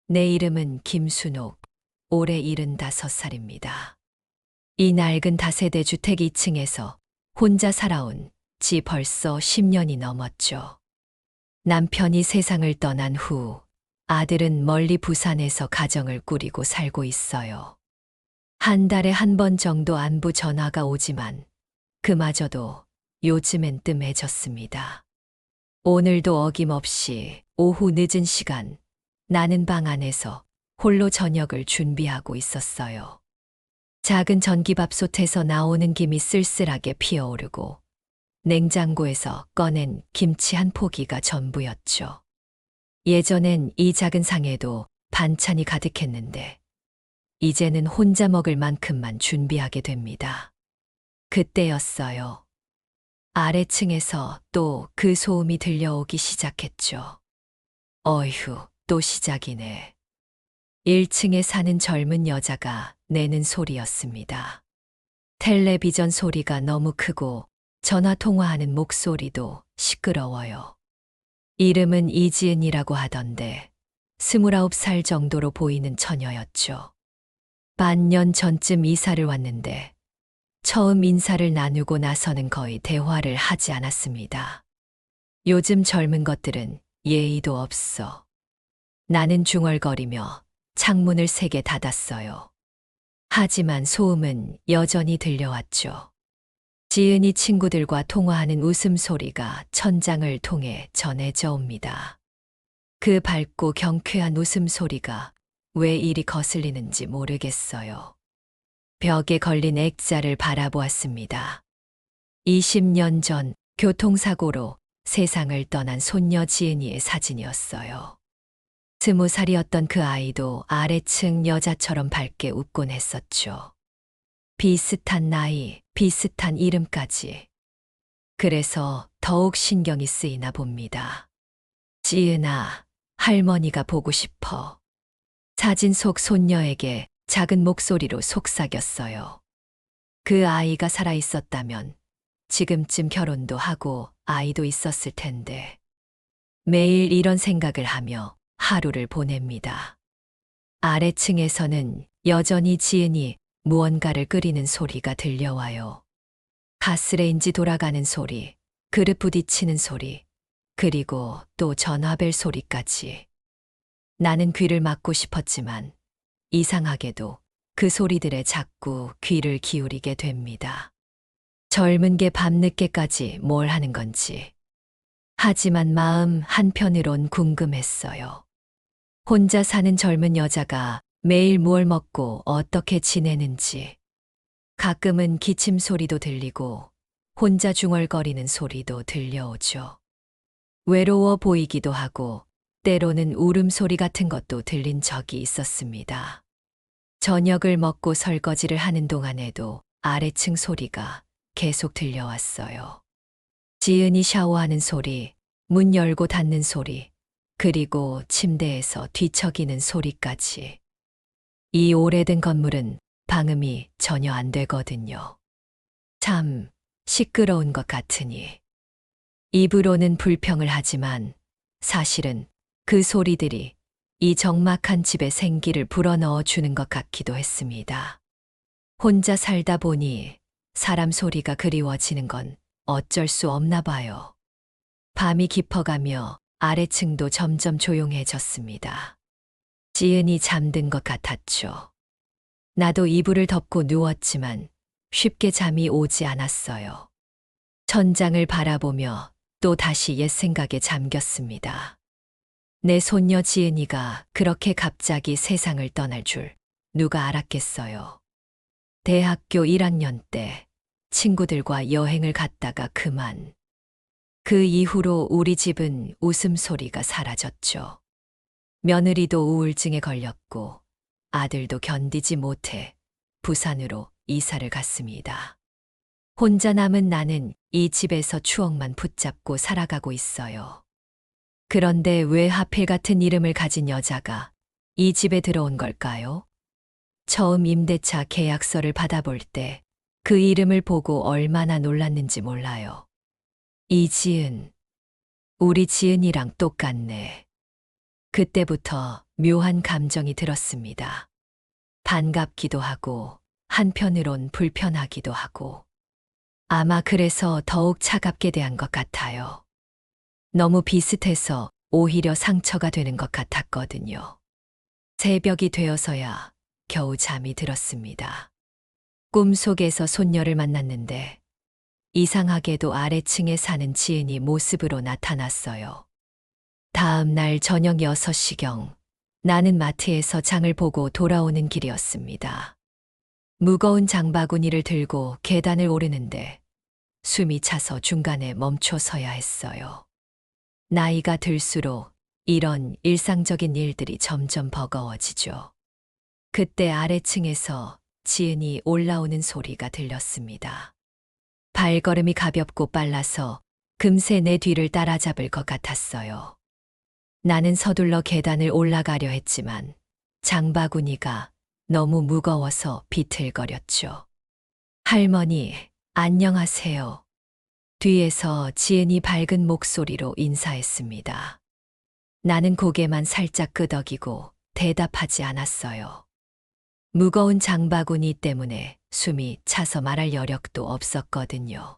내 이름은 김순옥, 올해 75살입니다. 이 낡은 다세대 주택 2층에서 혼자 살아온 지 벌써 10년이 넘었죠. 남편이 세상을 떠난 후 아들은 멀리 부산에서 가정을 꾸리고 살고 있어요. 한 달에 한 번 정도 안부 전화가 오지만 그마저도 요즘엔 뜸해졌습니다. 오늘도 어김없이 오후 늦은 시간 나는 방 안에서 홀로 저녁을 준비하고 있었어요. 작은 전기밥솥에서 나오는 김이 쓸쓸하게 피어오르고 냉장고에서 꺼낸 김치 한 포기가 전부였죠. 예전엔 이 작은 상에도 반찬이 가득했는데 이제는 혼자 먹을 만큼만 준비하게 됩니다. 그때였어요. 아래층에서 또 그 소음이 들려오기 시작했죠. 어휴, 또 시작이네. 1층에 사는 젊은 여자가 내는 소리였습니다. 텔레비전 소리가 너무 크고 전화 통화하는 목소리도 시끄러워요. 이름은 이지은이라고 하던데 29살 정도로 보이는 처녀였죠. 반년 전쯤 이사를 왔는데 처음 인사를 나누고 나서는 거의 대화를 하지 않았습니다. 요즘 젊은 것들은 예의도 없어. 나는 중얼거리며 창문을 3개 닫았어요. 하지만 소음은 여전히 들려왔죠. 지은이 친구들과 통화하는 웃음소리가 천장을 통해 전해져 옵니다. 그 밝고 경쾌한 웃음소리가 왜 이리 거슬리는지 모르겠어요. 벽에 걸린 액자를 바라보았습니다. 20년 전 교통사고로 세상을 떠난 손녀 지은이의 사진이었어요. 20살이었던 그 아이도 아래층 여자처럼 밝게 웃곤 했었죠. 비슷한 나이, 비슷한 이름까지. 그래서 더욱 신경이 쓰이나 봅니다. 지은아, 할머니가 보고 싶어. 사진 속 손녀에게 작은 목소리로 속삭였어요. 그 아이가 살아있었다면 지금쯤 결혼도 하고 아이도 있었을 텐데. 매일 이런 생각을 하며 하루를 보냅니다. 아래층에서는 여전히 지은이 무언가를 끓이는 소리가 들려와요. 가스레인지 돌아가는 소리, 그릇 부딪히는 소리, 그리고 또 전화벨 소리까지. 나는 귀를 막고 싶었지만 이상하게도 그 소리들에 자꾸 귀를 기울이게 됩니다. 젊은 게 밤늦게까지 뭘 하는 건지. 하지만 마음 한편으론 궁금했어요. 혼자 사는 젊은 여자가 매일 뭘 먹고 어떻게 지내는지. 가끔은 기침 소리도 들리고 혼자 중얼거리는 소리도 들려오죠. 외로워 보이기도 하고 때로는 울음소리 같은 것도 들린 적이 있었습니다. 저녁을 먹고 설거지를 하는 동안에도 아래층 소리가 계속 들려왔어요. 지은이 샤워하는 소리, 문 열고 닫는 소리, 그리고 침대에서 뒤척이는 소리까지. 이 오래된 건물은 방음이 전혀 안 되거든요. 참 시끄러운 것 같으니. 입으로는 불평을 하지만 사실은 그 소리들이 이 적막한 집에 생기를 불어넣어 주는 것 같기도 했습니다. 혼자 살다 보니 사람 소리가 그리워지는 건 어쩔 수 없나 봐요. 밤이 깊어가며 아래층도 점점 조용해졌습니다. 지은이 잠든 것 같았죠. 나도 이불을 덮고 누웠지만 쉽게 잠이 오지 않았어요. 천장을 바라보며 또 다시 옛 생각에 잠겼습니다. 내 손녀 지은이가 그렇게 갑자기 세상을 떠날 줄 누가 알았겠어요. 대학교 1학년 때 친구들과 여행을 갔다가 그만. 그 이후로 우리 집은 웃음소리가 사라졌죠. 며느리도 우울증에 걸렸고 아들도 견디지 못해 부산으로 이사를 갔습니다. 혼자 남은 나는 이 집에서 추억만 붙잡고 살아가고 있어요. 그런데 왜 하필 같은 이름을 가진 여자가 이 집에 들어온 걸까요? 처음 임대차 계약서를 받아볼 때 그 이름을 보고 얼마나 놀랐는지 몰라요. 이지은. 우리 지은이랑 똑같네. 그때부터 묘한 감정이 들었습니다. 반갑기도 하고 한편으론 불편하기도 하고 아마 그래서 더욱 차갑게 대한 것 같아요. 너무 비슷해서 오히려 상처가 되는 것 같았거든요. 새벽이 되어서야 겨우 잠이 들었습니다. 꿈속에서 손녀를 만났는데 이상하게도 아래층에 사는 지은이 모습으로 나타났어요. 다음 날 저녁 6시경 나는 마트에서 장을 보고 돌아오는 길이었습니다. 무거운 장바구니를 들고 계단을 오르는데 숨이 차서 중간에 멈춰 서야 했어요. 나이가 들수록 이런 일상적인 일들이 점점 버거워지죠. 그때 아래층에서 지은이 올라오는 소리가 들렸습니다. 발걸음이 가볍고 빨라서 금세 내 뒤를 따라잡을 것 같았어요. 나는 서둘러 계단을 올라가려 했지만 장바구니가 너무 무거워서 비틀거렸죠. 할머니, 안녕하세요. 뒤에서 지은이 밝은 목소리로 인사했습니다. 나는 고개만 살짝 끄덕이고 대답하지 않았어요. 무거운 장바구니 때문에 숨이 차서 말할 여력도 없었거든요.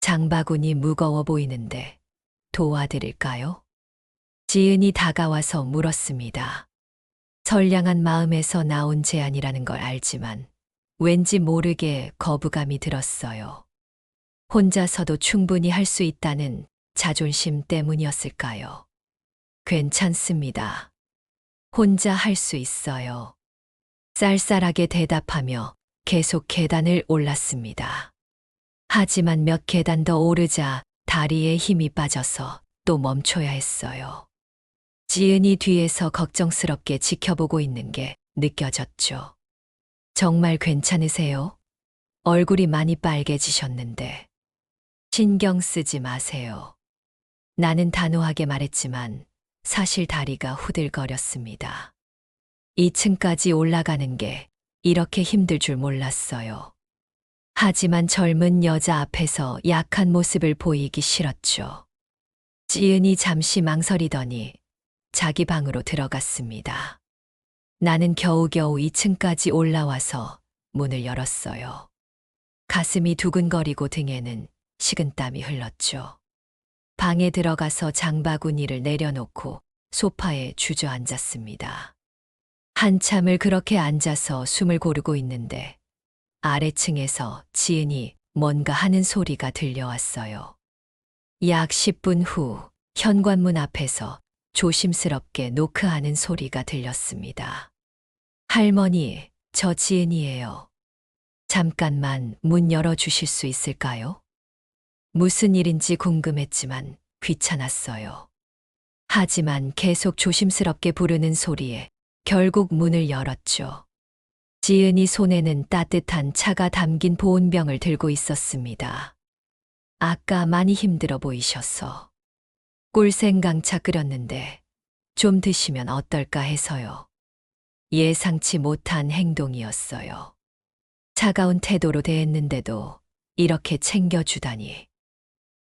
장바구니 무거워 보이는데 도와드릴까요? 지은이 다가와서 물었습니다. 선량한 마음에서 나온 제안이라는 걸 알지만 왠지 모르게 거부감이 들었어요. 혼자서도 충분히 할 수 있다는 자존심 때문이었을까요? 괜찮습니다. 혼자 할 수 있어요. 쌀쌀하게 대답하며 계속 계단을 올랐습니다. 하지만 몇 계단 더 오르자 다리에 힘이 빠져서 또 멈춰야 했어요. 지은이 뒤에서 걱정스럽게 지켜보고 있는 게 느껴졌죠. 정말 괜찮으세요? 얼굴이 많이 빨개지셨는데. 신경 쓰지 마세요. 나는 단호하게 말했지만 사실 다리가 후들거렸습니다. 2층까지 올라가는 게 이렇게 힘들 줄 몰랐어요. 하지만 젊은 여자 앞에서 약한 모습을 보이기 싫었죠. 지은이 잠시 망설이더니 자기 방으로 들어갔습니다. 나는 겨우겨우 2층까지 올라와서 문을 열었어요. 가슴이 두근거리고 등에는 식은땀이 흘렀죠. 방에 들어가서 장바구니를 내려놓고 소파에 주저앉았습니다. 한참을 그렇게 앉아서 숨을 고르고 있는데 아래층에서 지은이 뭔가 하는 소리가 들려왔어요. 약 10분 후 현관문 앞에서 조심스럽게 노크하는 소리가 들렸습니다. 할머니, 저 지은이에요. 잠깐만 문 열어주실 수 있을까요? 무슨 일인지 궁금했지만 귀찮았어요. 하지만 계속 조심스럽게 부르는 소리에 결국 문을 열었죠. 지은이 손에는 따뜻한 차가 담긴 보온병을 들고 있었습니다. 아까 많이 힘들어 보이셔서 꿀생강차 끓였는데 좀 드시면 어떨까 해서요. 예상치 못한 행동이었어요. 차가운 태도로 대했는데도 이렇게 챙겨주다니.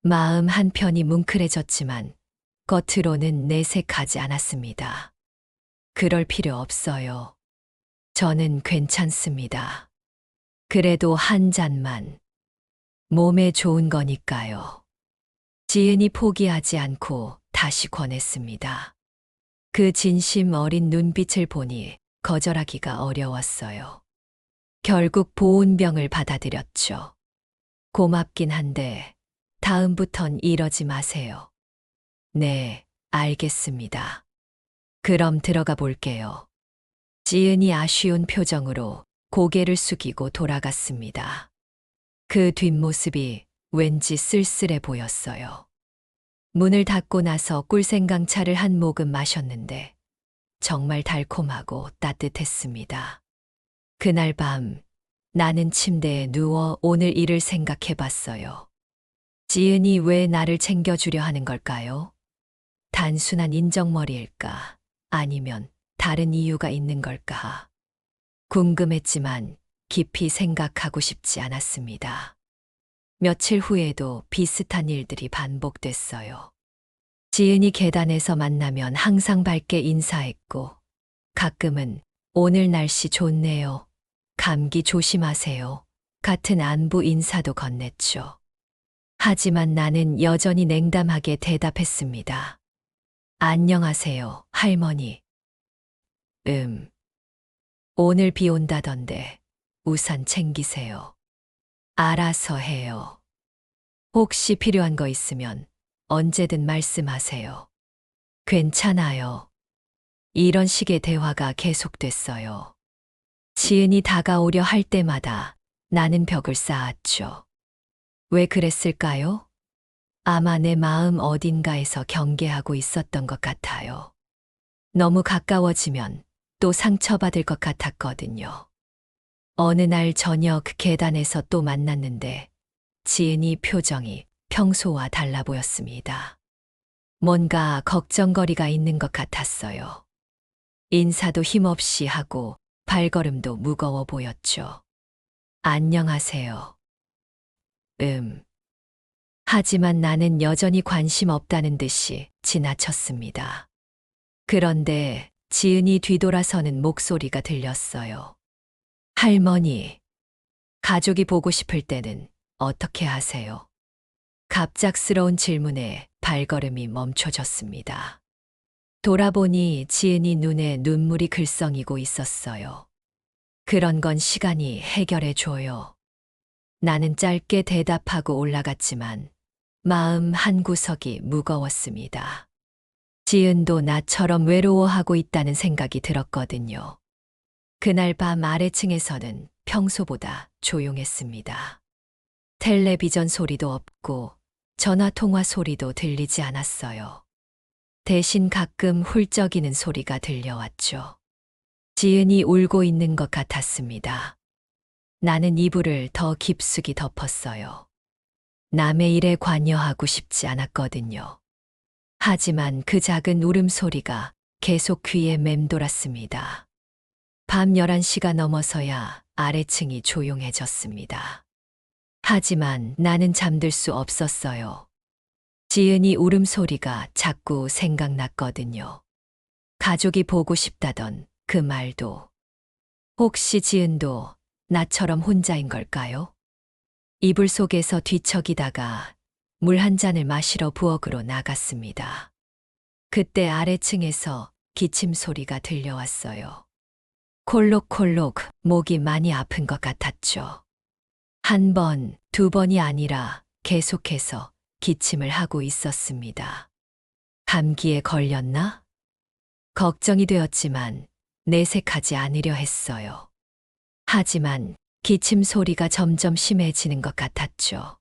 마음 한편이 뭉클해졌지만 겉으로는 내색하지 않았습니다. 그럴 필요 없어요. 저는 괜찮습니다. 그래도 한 잔만. 몸에 좋은 거니까요. 지은이 포기하지 않고 다시 권했습니다. 그 진심 어린 눈빛을 보니 거절하기가 어려웠어요. 결국 보온병을 받아들였죠. 고맙긴 한데 다음부턴 이러지 마세요. 네, 알겠습니다. 그럼 들어가 볼게요. 지은이 아쉬운 표정으로 고개를 숙이고 돌아갔습니다. 그 뒷모습이 왠지 쓸쓸해 보였어요. 문을 닫고 나서 꿀생강차를 한 모금 마셨는데 정말 달콤하고 따뜻했습니다. 그날 밤 나는 침대에 누워 오늘 일을 생각해 봤어요. 지은이 왜 나를 챙겨주려 하는 걸까요? 단순한 인정머리일까? 아니면 다른 이유가 있는 걸까? 궁금했지만 깊이 생각하고 싶지 않았습니다. 며칠 후에도 비슷한 일들이 반복됐어요. 지은이 계단에서 만나면 항상 밝게 인사했고, 가끔은 오늘 날씨 좋네요. 감기 조심하세요. 같은 안부 인사도 건넸죠. 하지만 나는 여전히 냉담하게 대답했습니다. 안녕하세요, 할머니. 오늘 비 온다던데 우산 챙기세요. 알아서 해요. 혹시 필요한 거 있으면 언제든 말씀하세요. 괜찮아요. 이런 식의 대화가 계속됐어요. 지은이 다가오려 할 때마다 나는 벽을 쌓았죠. 왜 그랬을까요? 아마 내 마음 어딘가에서 경계하고 있었던 것 같아요. 너무 가까워지면 또 상처받을 것 같았거든요. 어느 날 저녁 계단에서 또 만났는데 지은이 표정이 평소와 달라 보였습니다. 뭔가 걱정거리가 있는 것 같았어요. 인사도 힘없이 하고 발걸음도 무거워 보였죠. 안녕하세요. 하지만 나는 여전히 관심 없다는 듯이 지나쳤습니다. 그런데 지은이 뒤돌아서는 목소리가 들렸어요. 할머니, 가족이 보고 싶을 때는 어떻게 하세요? 갑작스러운 질문에 발걸음이 멈춰졌습니다. 돌아보니 지은이 눈에 눈물이 글썽이고 있었어요. 그런 건 시간이 해결해 줘요. 나는 짧게 대답하고 올라갔지만 마음 한구석이 무거웠습니다. 지은도 나처럼 외로워하고 있다는 생각이 들었거든요. 그날 밤 아래층에서는 평소보다 조용했습니다. 텔레비전 소리도 없고 전화 통화 소리도 들리지 않았어요. 대신 가끔 훌쩍이는 소리가 들려왔죠. 지은이 울고 있는 것 같았습니다. 나는 이불을 더 깊숙이 덮었어요. 남의 일에 관여하고 싶지 않았거든요. 하지만 그 작은 울음소리가 계속 귀에 맴돌았습니다. 밤 11시가 넘어서야 아래층이 조용해졌습니다. 하지만 나는 잠들 수 없었어요. 지은이 울음소리가 자꾸 생각났거든요. 가족이 보고 싶다던 그 말도. 혹시 지은도 나처럼 혼자인 걸까요? 이불 속에서 뒤척이다가 물 한 잔을 마시러 부엌으로 나갔습니다. 그때 아래층에서 기침 소리가 들려왔어요. 콜록콜록 목이 많이 아픈 것 같았죠. 한 번, 두 번이 아니라 계속해서 기침을 하고 있었습니다. 감기에 걸렸나? 걱정이 되었지만 내색하지 않으려 했어요. 하지만 기침 소리가 점점 심해지는 것 같았죠.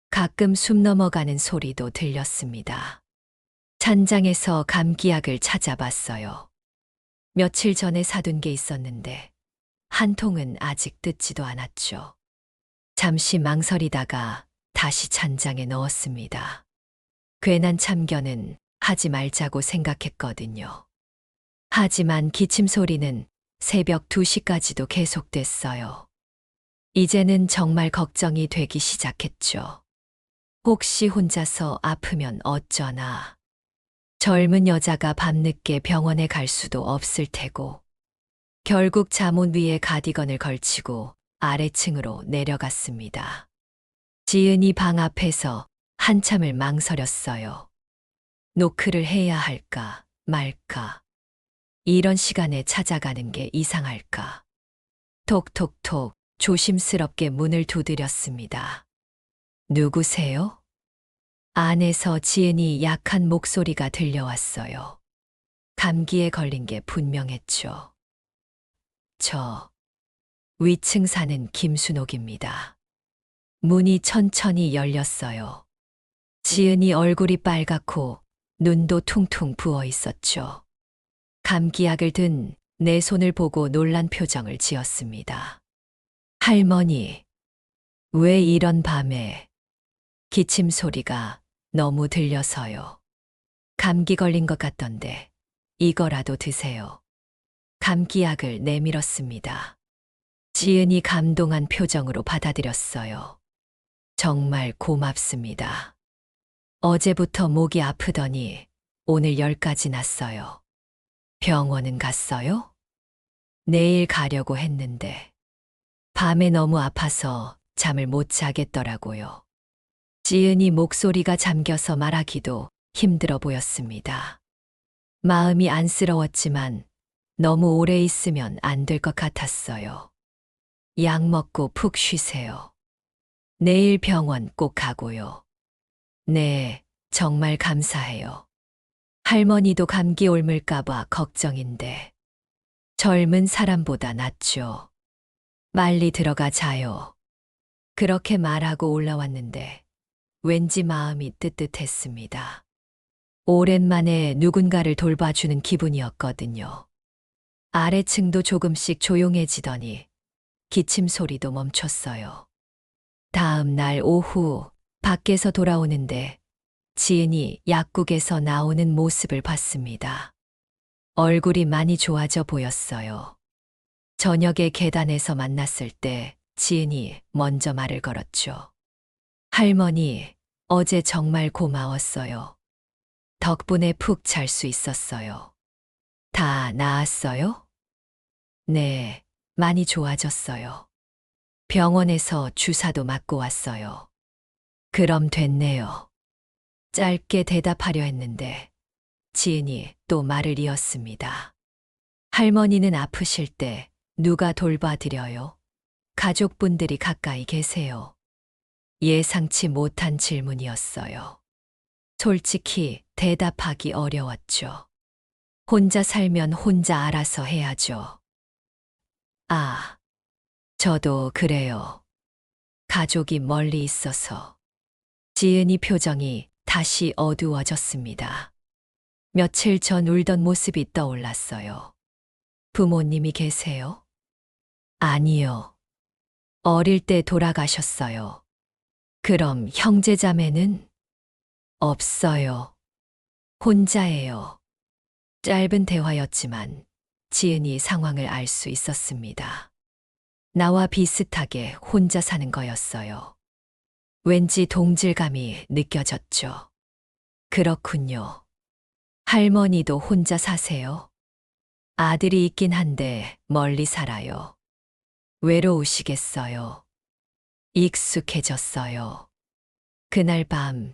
가끔 숨 넘어가는 소리도 들렸습니다. 찬장에서 감기약을 찾아봤어요. 며칠 전에 사둔 게 있었는데 한 통은 아직 뜯지도 않았죠. 잠시 망설이다가 다시 찬장에 넣었습니다. 괜한 참견은 하지 말자고 생각했거든요. 하지만 기침 소리는 새벽 2시까지도 계속됐어요. 이제는 정말 걱정이 되기 시작했죠. 혹시 혼자서 아프면 어쩌나. 젊은 여자가 밤늦게 병원에 갈 수도 없을 테고. 결국 잠옷 위에 가디건을 걸치고 아래층으로 내려갔습니다. 지은이 방 앞에서 한참을 망설였어요. 노크를 해야 할까 말까. 이런 시간에 찾아가는 게 이상할까. 톡톡톡 조심스럽게 문을 두드렸습니다. 누구세요? 안에서 지은이 약한 목소리가 들려왔어요. 감기에 걸린 게 분명했죠. 저 위층 사는 김순옥입니다. 문이 천천히 열렸어요. 지은이 얼굴이 빨갛고 눈도 퉁퉁 부어 있었죠. 감기약을 든 내 손을 보고 놀란 표정을 지었습니다. 할머니, 왜 이런 밤에? 기침 소리가 너무 들려서요. 감기 걸린 것 같던데 이거라도 드세요. 감기약을 내밀었습니다. 지은이 감동한 표정으로 받아들였어요. 정말 고맙습니다. 어제부터 목이 아프더니 오늘 열까지 났어요. 병원은 갔어요? 내일 가려고 했는데 밤에 너무 아파서 잠을 못 자겠더라고요. 지은이 목소리가 잠겨서 말하기도 힘들어 보였습니다. 마음이 안쓰러웠지만 너무 오래 있으면 안 될 것 같았어요. 약 먹고 푹 쉬세요. 내일 병원 꼭 가고요. 네, 정말 감사해요. 할머니도 감기 옮을까봐 걱정인데 젊은 사람보다 낫죠. 빨리 들어가 자요. 그렇게 말하고 올라왔는데 왠지 마음이 뜨뜻했습니다. 오랜만에 누군가를 돌봐주는 기분이었거든요. 아래층도 조금씩 조용해지더니 기침 소리도 멈췄어요. 다음 날 오후 밖에서 돌아오는데 지은이 약국에서 나오는 모습을 봤습니다. 얼굴이 많이 좋아져 보였어요. 저녁에 계단에서 만났을 때 지은이 먼저 말을 걸었죠. 할머니, 어제 정말 고마웠어요. 덕분에 푹 잘 수 있었어요. 다 나았어요? 네, 많이 좋아졌어요. 병원에서 주사도 맞고 왔어요. 그럼 됐네요. 짧게 대답하려 했는데 지은이 또 말을 이었습니다. 할머니는 아프실 때 누가 돌봐드려요? 가족분들이 가까이 계세요. 예상치 못한 질문이었어요. 솔직히 대답하기 어려웠죠. 혼자 살면 혼자 알아서 해야죠. 아, 저도 그래요. 가족이 멀리 있어서. 지은이 표정이 다시 어두워졌습니다. 며칠 전 울던 모습이 떠올랐어요. 부모님이 계세요? 아니요. 어릴 때 돌아가셨어요. 그럼 형제자매는? 없어요. 혼자예요. 짧은 대화였지만 지은이 상황을 알 수 있었습니다. 나와 비슷하게 혼자 사는 거였어요. 왠지 동질감이 느껴졌죠. 그렇군요. 할머니도 혼자 사세요? 아들이 있긴 한데 멀리 살아요. 외로우시겠어요. 익숙해졌어요. 그날 밤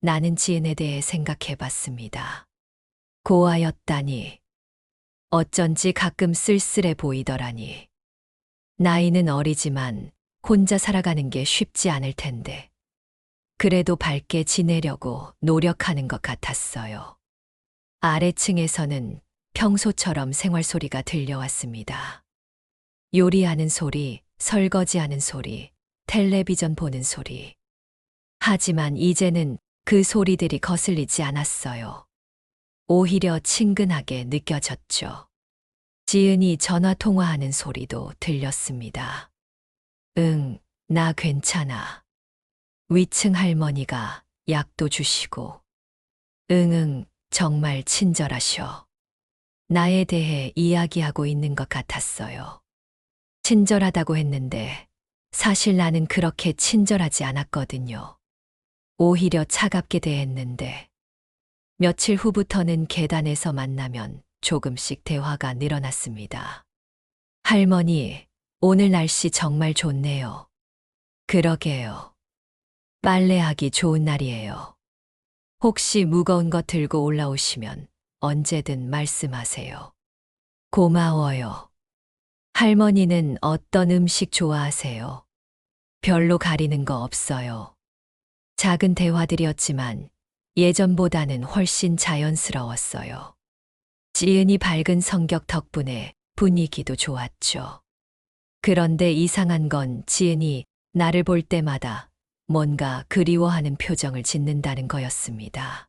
나는 지은에 대해 생각해 봤습니다. 고아였다니. 어쩐지 가끔 쓸쓸해 보이더라니. 나이는 어리지만 혼자 살아가는 게 쉽지 않을 텐데. 그래도 밝게 지내려고 노력하는 것 같았어요. 아래층에서는 평소처럼 생활 소리가 들려왔습니다. 요리하는 소리, 설거지하는 소리, 텔레비전 보는 소리. 하지만 이제는 그 소리들이 거슬리지 않았어요. 오히려 친근하게 느껴졌죠. 지은이 전화 통화하는 소리도 들렸습니다. 응, 나 괜찮아. 위층 할머니가 약도 주시고. 응응, 정말 친절하셔. 나에 대해 이야기하고 있는 것 같았어요. 친절하다고 했는데 사실 나는 그렇게 친절하지 않았거든요. 오히려 차갑게 대했는데 며칠 후부터는 계단에서 만나면 조금씩 대화가 늘어났습니다. 할머니, 오늘 날씨 정말 좋네요. 그러게요. 빨래하기 좋은 날이에요. 혹시 무거운 것 들고 올라오시면 언제든 말씀하세요. 고마워요. 할머니는 어떤 음식 좋아하세요? 별로 가리는 거 없어요. 작은 대화들이었지만 예전보다는 훨씬 자연스러웠어요. 지은이 밝은 성격 덕분에 분위기도 좋았죠. 그런데 이상한 건 지은이 나를 볼 때마다 뭔가 그리워하는 표정을 짓는다는 거였습니다.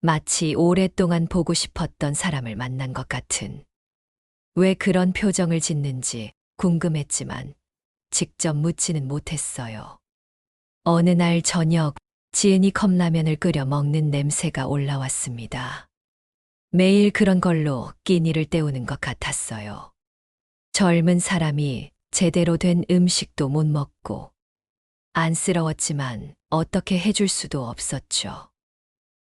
마치 오랫동안 보고 싶었던 사람을 만난 것 같은. 왜 그런 표정을 짓는지 궁금했지만 직접 묻지는 못했어요. 어느 날 저녁 지은이 컵라면을 끓여 먹는 냄새가 올라왔습니다. 매일 그런 걸로 끼니를 때우는 것 같았어요. 젊은 사람이 제대로 된 음식도 못 먹고 안쓰러웠지만 어떻게 해줄 수도 없었죠.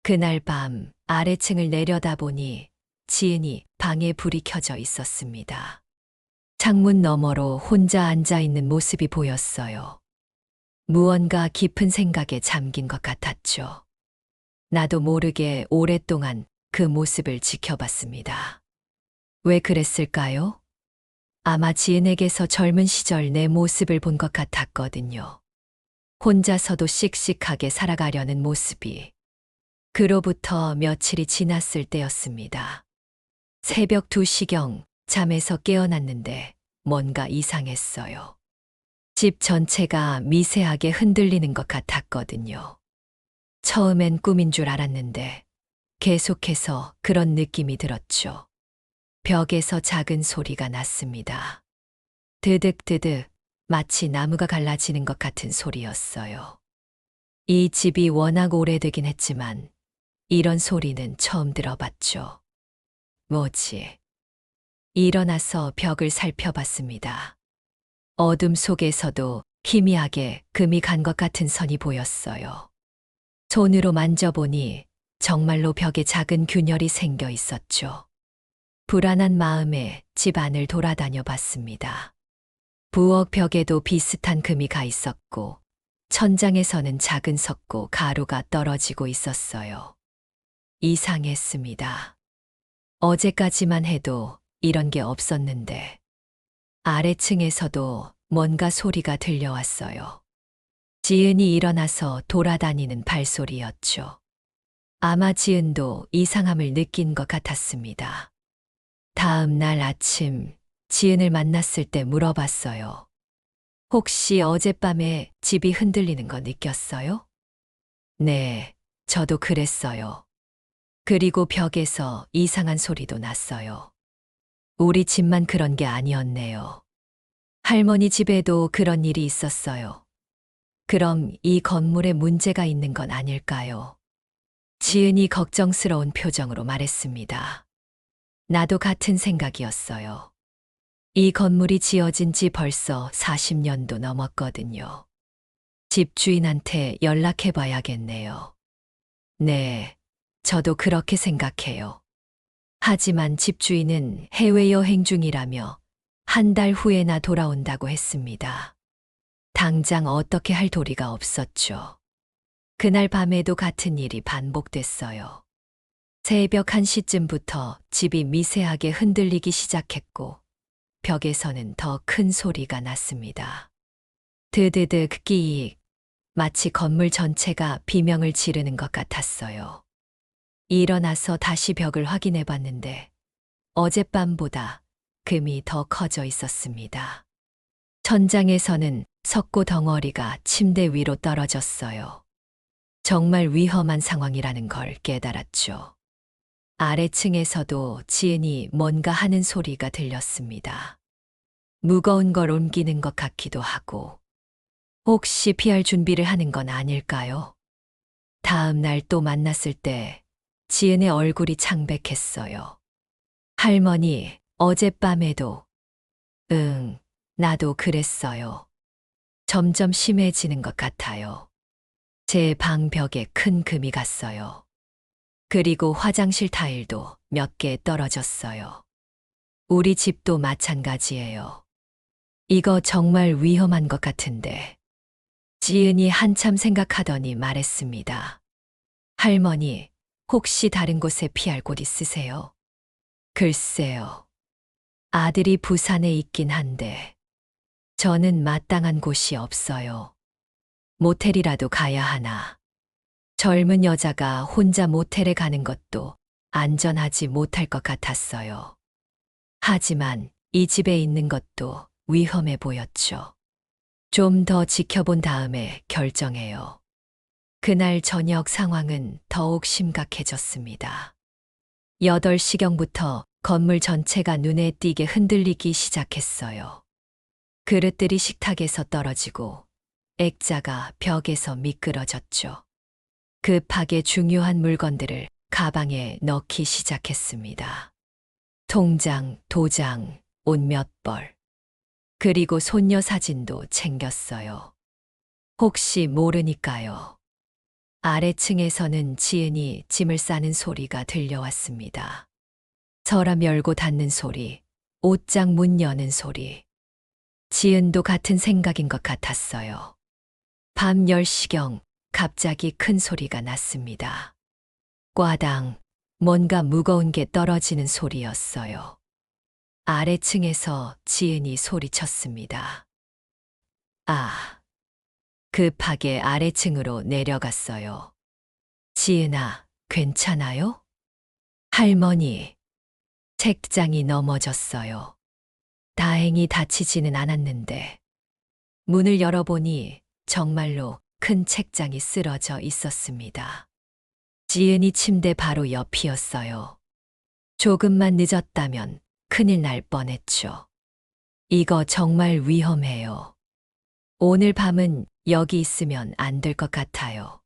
그날 밤 아래층을 내려다보니 지은이 방에 불이 켜져 있었습니다. 창문 너머로 혼자 앉아 있는 모습이 보였어요. 무언가 깊은 생각에 잠긴 것 같았죠. 나도 모르게 오랫동안 그 모습을 지켜봤습니다. 왜 그랬을까요? 아마 지은에게서 젊은 시절 내 모습을 본 것 같았거든요. 혼자서도 씩씩하게 살아가려는 모습이. 그로부터 며칠이 지났을 때였습니다. 새벽 2시경 잠에서 깨어났는데 뭔가 이상했어요. 집 전체가 미세하게 흔들리는 것 같았거든요. 처음엔 꿈인 줄 알았는데 계속해서 그런 느낌이 들었죠. 벽에서 작은 소리가 났습니다. 드득드득 마치 나무가 갈라지는 것 같은 소리였어요. 이 집이 워낙 오래되긴 했지만 이런 소리는 처음 들어봤죠. 뭐지? 일어나서 벽을 살펴봤습니다. 어둠 속에서도 희미하게 금이 간 것 같은 선이 보였어요. 손으로 만져보니 정말로 벽에 작은 균열이 생겨 있었죠. 불안한 마음에 집 안을 돌아다녀 봤습니다. 부엌 벽에도 비슷한 금이 가 있었고, 천장에서는 작은 석고 가루가 떨어지고 있었어요. 이상했습니다. 어제까지만 해도 이런 게 없었는데, 아래층에서도 뭔가 소리가 들려왔어요. 지은이 일어나서 돌아다니는 발소리였죠. 아마 지은도 이상함을 느낀 것 같았습니다. 다음 날 아침, 지은을 만났을 때 물어봤어요. 혹시 어젯밤에 집이 흔들리는 거 느꼈어요? 네, 저도 그랬어요. 그리고 벽에서 이상한 소리도 났어요. 우리 집만 그런 게 아니었네요. 할머니 집에도 그런 일이 있었어요. 그럼 이 건물에 문제가 있는 건 아닐까요? 지은이 걱정스러운 표정으로 말했습니다. 나도 같은 생각이었어요. 이 건물이 지어진 지 벌써 40년도 넘었거든요. 집주인한테 연락해 봐야겠네요. 네, 저도 그렇게 생각해요. 하지만 집주인은 해외여행 중이라며 한 달 후에나 돌아온다고 했습니다. 당장 어떻게 할 도리가 없었죠. 그날 밤에도 같은 일이 반복됐어요. 새벽 1시쯤부터 집이 미세하게 흔들리기 시작했고, 벽에서는 더 큰 소리가 났습니다. 드드득 끼익, 마치 건물 전체가 비명을 지르는 것 같았어요. 일어나서 다시 벽을 확인해 봤는데, 어젯밤보다 금이 더 커져 있었습니다. 천장에서는 석고 덩어리가 침대 위로 떨어졌어요. 정말 위험한 상황이라는 걸 깨달았죠. 아래층에서도 지은이 뭔가 하는 소리가 들렸습니다. 무거운 걸 옮기는 것 같기도 하고, 혹시 피할 준비를 하는 건 아닐까요? 다음 날 또 만났을 때 지은의 얼굴이 창백했어요. 할머니, 어젯밤에도. 응, 나도 그랬어요. 점점 심해지는 것 같아요. 제 방 벽에 큰 금이 갔어요. 그리고 화장실 타일도 몇 개 떨어졌어요. 우리 집도 마찬가지예요. 이거 정말 위험한 것 같은데. 지은이 한참 생각하더니 말했습니다. 할머니, 혹시 다른 곳에 피할 곳 있으세요? 글쎄요. 아들이 부산에 있긴 한데, 저는 마땅한 곳이 없어요. 모텔이라도 가야 하나. 젊은 여자가 혼자 모텔에 가는 것도 안전하지 못할 것 같았어요. 하지만 이 집에 있는 것도 위험해 보였죠. 좀 더 지켜본 다음에 결정해요. 그날 저녁 상황은 더욱 심각해졌습니다. 8시경부터 건물 전체가 눈에 띄게 흔들리기 시작했어요. 그릇들이 식탁에서 떨어지고 액자가 벽에서 미끄러졌죠. 급하게 중요한 물건들을 가방에 넣기 시작했습니다. 통장, 도장, 옷 몇 벌. 그리고 손녀 사진도 챙겼어요. 혹시 모르니까요. 아래층에서는 지은이 짐을 싸는 소리가 들려왔습니다. 서랍 열고 닫는 소리, 옷장 문 여는 소리. 지은도 같은 생각인 것 같았어요. 밤 10시경 갑자기 큰 소리가 났습니다. 꽈당, 뭔가 무거운 게 떨어지는 소리였어요. 아래층에서 지은이 소리쳤습니다. 아, 급하게 아래층으로 내려갔어요. 지은아, 괜찮아요? 할머니, 책장이 넘어졌어요. 다행히 다치지는 않았는데. 문을 열어보니 정말로 큰 책장이 쓰러져 있었습니다. 지은이 침대 바로 옆이었어요. 조금만 늦었다면 큰일 날 뻔했죠. 이거 정말 위험해요. 오늘 밤은 여기 있으면 안 될 것 같아요.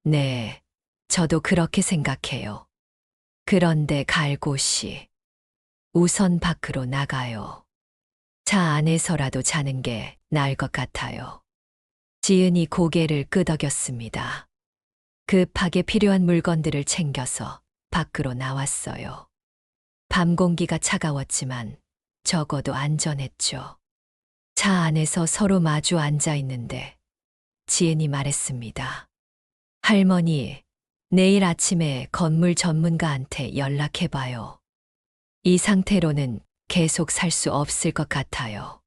네, 저도 그렇게 생각해요. 그런데 갈 곳이 우선 밖으로 나가요. 차 안에서라도 자는 게 나을 것 같아요. 지은이 고개를 끄덕였습니다. 급하게 필요한 물건들을 챙겨서 밖으로 나왔어요. 밤 공기가 차가웠지만 적어도 안전했죠. 차 안에서 서로 마주 앉아 있는데 지은이 말했습니다. 할머니, 내일 아침에 건물 전문가한테 연락해봐요. 이 상태로는 계속 살 수 없을 것 같아요.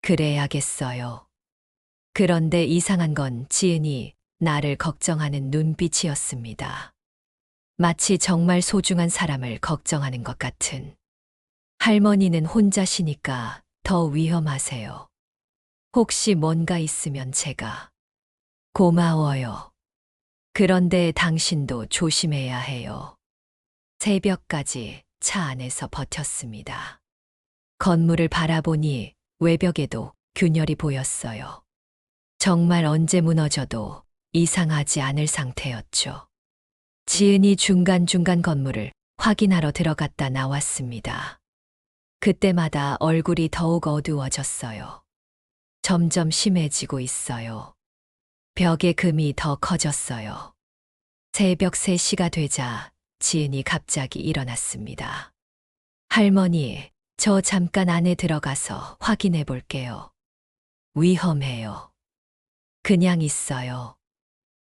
그래야겠어요. 그런데 이상한 건 지은이 나를 걱정하는 눈빛이었습니다. 마치 정말 소중한 사람을 걱정하는 것 같은. 할머니는 혼자시니까 더 위험하세요. 혹시 뭔가 있으면 제가. 고마워요. 그런데 당신도 조심해야 해요. 새벽까지 차 안에서 버텼습니다. 건물을 바라보니 외벽에도 균열이 보였어요. 정말 언제 무너져도 이상하지 않을 상태였죠. 지은이 중간중간 건물을 확인하러 들어갔다 나왔습니다. 그때마다 얼굴이 더욱 어두워졌어요. 점점 심해지고 있어요. 벽의 금이 더 커졌어요. 새벽 3시가 되자 지은이 갑자기 일어났습니다. 할머니, 저 잠깐 안에 들어가서 확인해 볼게요. 위험해요. 그냥 있어요.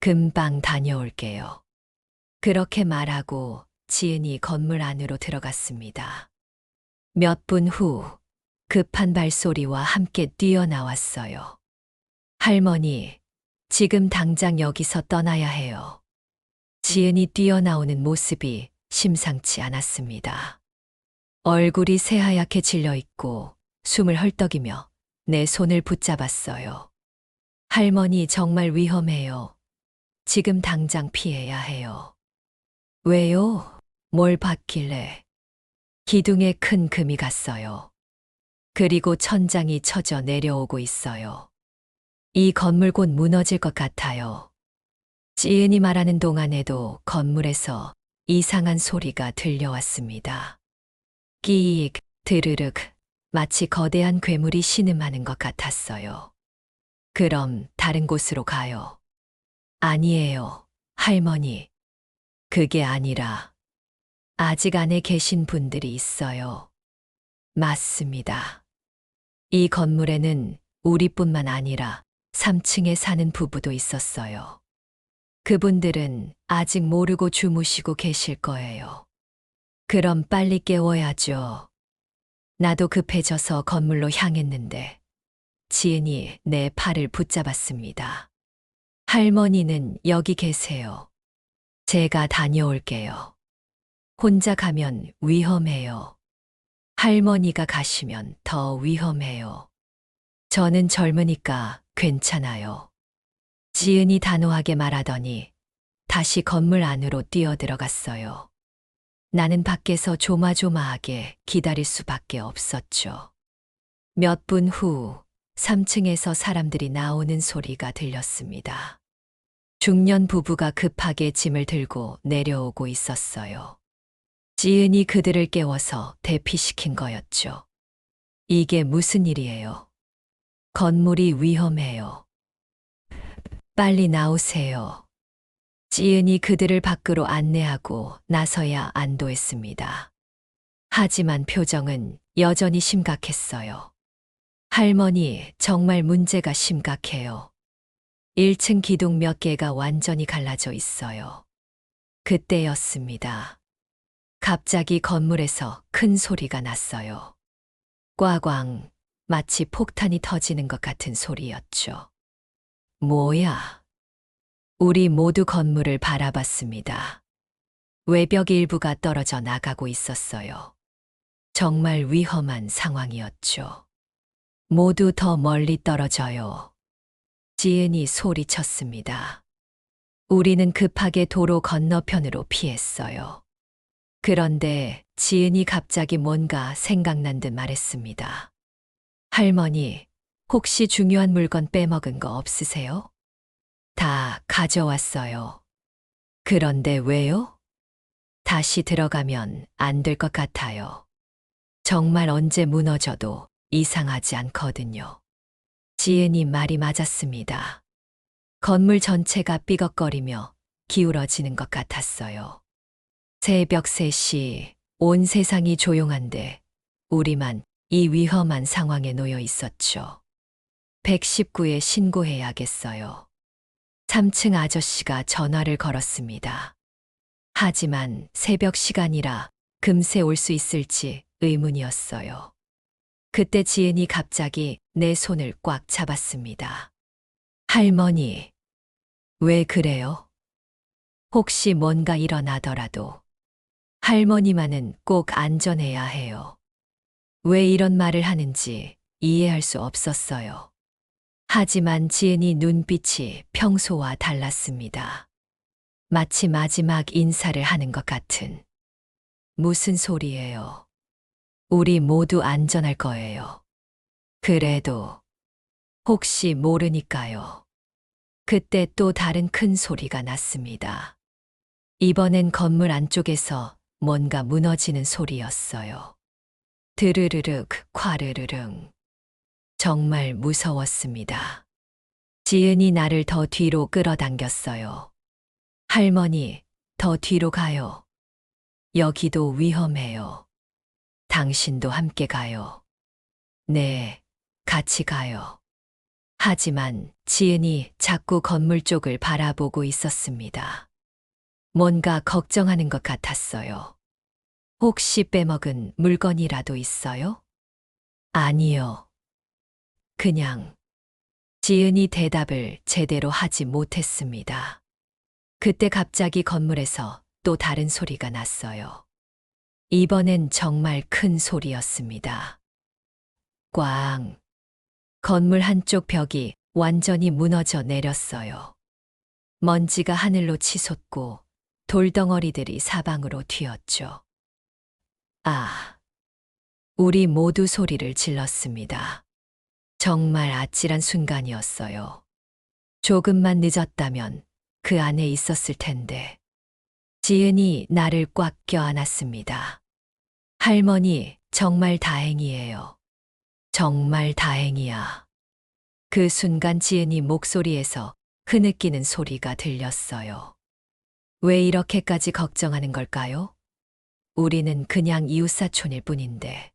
금방 다녀올게요. 그렇게 말하고 지은이 건물 안으로 들어갔습니다. 몇 분 후 급한 발소리와 함께 뛰어나왔어요. 할머니, 지금 당장 여기서 떠나야 해요. 지은이 뛰어나오는 모습이 심상치 않았습니다. 얼굴이 새하얗게 질려 있고 숨을 헐떡이며 내 손을 붙잡았어요. 할머니 정말 위험해요. 지금 당장 피해야 해요. 왜요? 뭘 봤길래? 기둥에 큰 금이 갔어요. 그리고 천장이 쳐져 내려오고 있어요. 이 건물 곧 무너질 것 같아요. 지은이 말하는 동안에도 건물에서 이상한 소리가 들려왔습니다. 끼익, 드르륵, 마치 거대한 괴물이 신음하는 것 같았어요. 그럼 다른 곳으로 가요. 아니에요, 할머니. 그게 아니라 아직 안에 계신 분들이 있어요. 맞습니다. 이 건물에는 우리뿐만 아니라 3층에 사는 부부도 있었어요. 그분들은 아직 모르고 주무시고 계실 거예요. 그럼 빨리 깨워야죠. 나도 급해져서 건물로 향했는데 지은이 내 팔을 붙잡았습니다. 할머니는 여기 계세요. 제가 다녀올게요. 혼자 가면 위험해요. 할머니가 가시면 더 위험해요. 저는 젊으니까 괜찮아요. 지은이 단호하게 말하더니 다시 건물 안으로 뛰어들어갔어요. 나는 밖에서 조마조마하게 기다릴 수밖에 없었죠. 몇 분 후 3층에서 사람들이 나오는 소리가 들렸습니다. 중년 부부가 급하게 짐을 들고 내려오고 있었어요. 지은이 그들을 깨워서 대피시킨 거였죠. 이게 무슨 일이에요? 건물이 위험해요. 빨리 나오세요. 지은이 그들을 밖으로 안내하고 나서야 안도했습니다. 하지만 표정은 여전히 심각했어요. 할머니, 정말 문제가 심각해요. 1층 기둥 몇 개가 완전히 갈라져 있어요. 그때였습니다. 갑자기 건물에서 큰 소리가 났어요. 꽝꽝, 마치 폭탄이 터지는 것 같은 소리였죠. 뭐야? 우리 모두 건물을 바라봤습니다. 외벽 일부가 떨어져 나가고 있었어요. 정말 위험한 상황이었죠. 모두 더 멀리 떨어져요. 지은이 소리쳤습니다. 우리는 급하게 도로 건너편으로 피했어요. 그런데 지은이 갑자기 뭔가 생각난 듯 말했습니다. 할머니, 혹시 중요한 물건 빼먹은 거 없으세요? 다 가져왔어요. 그런데 왜요? 다시 들어가면 안 될 것 같아요. 정말 언제 무너져도 이상하지 않거든요. 지은이 말이 맞았습니다. 건물 전체가 삐걱거리며 기울어지는 것 같았어요. 새벽 3시, 온 세상이 조용한데 우리만 이 위험한 상황에 놓여 있었죠. 119에 신고해야겠어요. 3층 아저씨가 전화를 걸었습니다. 하지만 새벽 시간이라 금세 올 수 있을지 의문이었어요. 그때 지은이 갑자기 내 손을 꽉 잡았습니다. 할머니, 왜 그래요? 혹시 뭔가 일어나더라도 할머니만은 꼭 안전해야 해요. 왜 이런 말을 하는지 이해할 수 없었어요. 하지만 지은이 눈빛이 평소와 달랐습니다. 마치 마지막 인사를 하는 것 같은. 무슨 소리예요? 우리 모두 안전할 거예요. 그래도 혹시 모르니까요. 그때 또 다른 큰 소리가 났습니다. 이번엔 건물 안쪽에서 뭔가 무너지는 소리였어요. 드르르륵, 콰르르릉. 정말 무서웠습니다. 지은이 나를 더 뒤로 끌어당겼어요. 할머니, 더 뒤로 가요. 여기도 위험해요. 당신도 함께 가요. 네, 같이 가요. 하지만 지은이 자꾸 건물 쪽을 바라보고 있었습니다. 뭔가 걱정하는 것 같았어요. 혹시 빼먹은 물건이라도 있어요? 아니요. 그냥 지은이 대답을 제대로 하지 못했습니다. 그때 갑자기 건물에서 또 다른 소리가 났어요. 이번엔 정말 큰 소리였습니다. 꽝. 건물 한쪽 벽이 완전히 무너져 내렸어요. 먼지가 하늘로 치솟고 돌덩어리들이 사방으로 튀었죠. 아, 우리 모두 소리를 질렀습니다. 정말 아찔한 순간이었어요. 조금만 늦었다면 그 안에 있었을 텐데. 지은이 나를 꽉 껴안았습니다. 할머니, 정말 다행이에요. 정말 다행이야. 그 순간 지은이 목소리에서 흐느끼는 소리가 들렸어요. 왜 이렇게까지 걱정하는 걸까요? 우리는 그냥 이웃사촌일 뿐인데.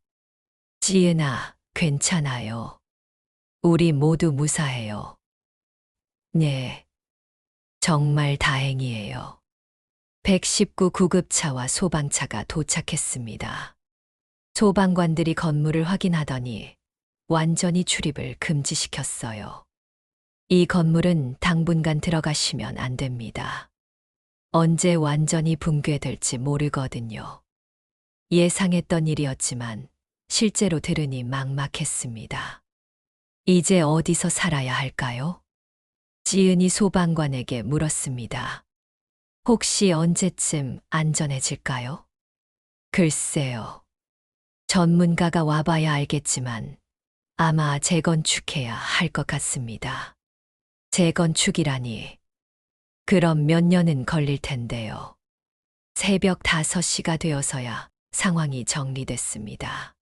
지은아, 괜찮아요. 우리 모두 무사해요. 네, 정말 다행이에요. 119 구급차와 소방차가 도착했습니다. 소방관들이 건물을 확인하더니 완전히 출입을 금지시켰어요. 이 건물은 당분간 들어가시면 안 됩니다. 언제 완전히 붕괴될지 모르거든요. 예상했던 일이었지만 실제로 들으니 막막했습니다. 이제 어디서 살아야 할까요? 지은이 소방관에게 물었습니다. 혹시 언제쯤 안전해질까요? 글쎄요. 전문가가 와봐야 알겠지만 아마 재건축해야 할 것 같습니다. 재건축이라니. 그럼 몇 년은 걸릴 텐데요. 새벽 5시가 되어서야 상황이 정리됐습니다.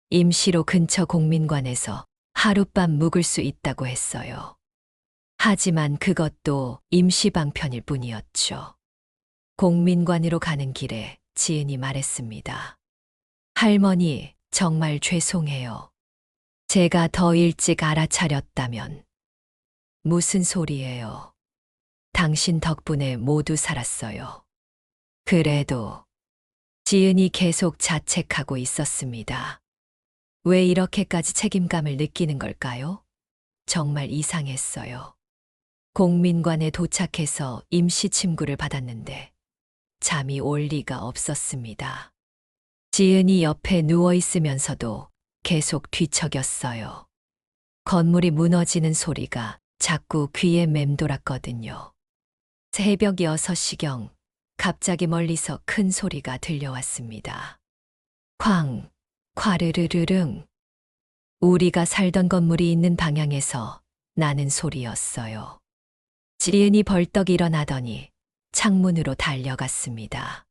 임시로 근처 공민관에서 하룻밤 묵을 수 있다고 했어요. 하지만 그것도 임시방편일 뿐이었죠. 공민관으로 가는 길에 지은이 말했습니다. 할머니, 정말 죄송해요. 제가 더 일찍 알아차렸다면. 무슨 소리예요? 당신 덕분에 모두 살았어요. 그래도 지은이 계속 자책하고 있었습니다. 왜 이렇게까지 책임감을 느끼는 걸까요? 정말 이상했어요. 공민관에 도착해서 임시 침구를 받았는데 잠이 올 리가 없었습니다. 지은이 옆에 누워 있으면서도 계속 뒤척였어요. 건물이 무너지는 소리가 자꾸 귀에 맴돌았거든요. 새벽 6시경 갑자기 멀리서 큰 소리가 들려왔습니다. 쾅, 콰르르르릉. 우리가 살던 건물이 있는 방향에서 나는 소리였어요. 지은이 벌떡 일어나더니 창문으로 달려갔습니다.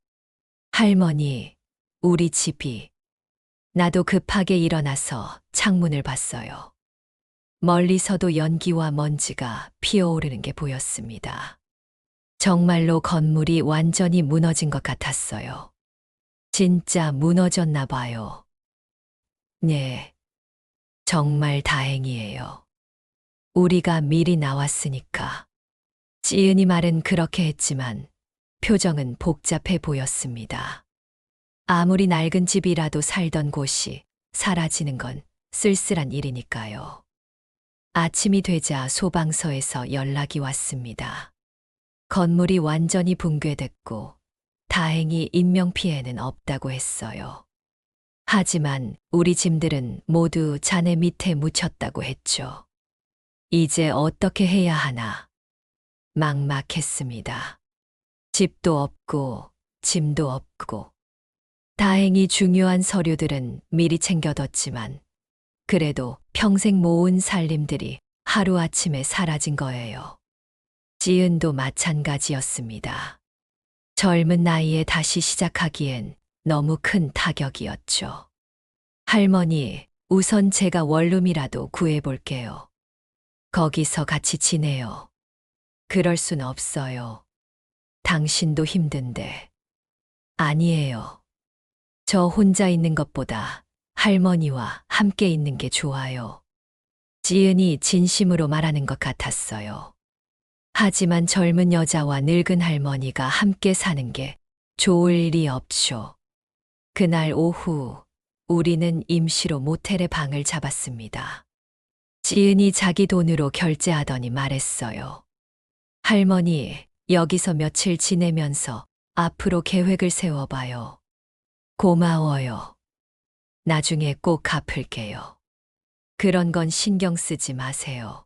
할머니, 우리 집이. 나도 급하게 일어나서 창문을 봤어요. 멀리서도 연기와 먼지가 피어오르는 게 보였습니다. 정말로 건물이 완전히 무너진 것 같았어요. 진짜 무너졌나 봐요. 네, 정말 다행이에요. 우리가 미리 나왔으니까. 지은이 말은 그렇게 했지만 표정은 복잡해 보였습니다. 아무리 낡은 집이라도 살던 곳이 사라지는 건 쓸쓸한 일이니까요. 아침이 되자 소방서에서 연락이 왔습니다. 건물이 완전히 붕괴됐고 다행히 인명피해는 없다고 했어요. 하지만 우리 짐들은 모두 잔해 밑에 묻혔다고 했죠. 이제 어떻게 해야 하나 막막했습니다. 집도 없고 짐도 없고. 다행히 중요한 서류들은 미리 챙겨뒀지만 그래도 평생 모은 살림들이 하루아침에 사라진 거예요. 지은도 마찬가지였습니다. 젊은 나이에 다시 시작하기엔 너무 큰 타격이었죠. 할머니, 우선 제가 원룸이라도 구해볼게요. 거기서 같이 지내요. 그럴 순 없어요. 당신도 힘든데. 아니에요. 저 혼자 있는 것보다 할머니와 함께 있는 게 좋아요. 지은이 진심으로 말하는 것 같았어요. 하지만 젊은 여자와 늙은 할머니가 함께 사는 게 좋을 일이 없죠. 그날 오후 우리는 임시로 모텔에 방을 잡았습니다. 지은이 자기 돈으로 결제하더니 말했어요. 할머니, 여기서 며칠 지내면서 앞으로 계획을 세워봐요. 고마워요. 나중에 꼭 갚을게요. 그런 건 신경 쓰지 마세요.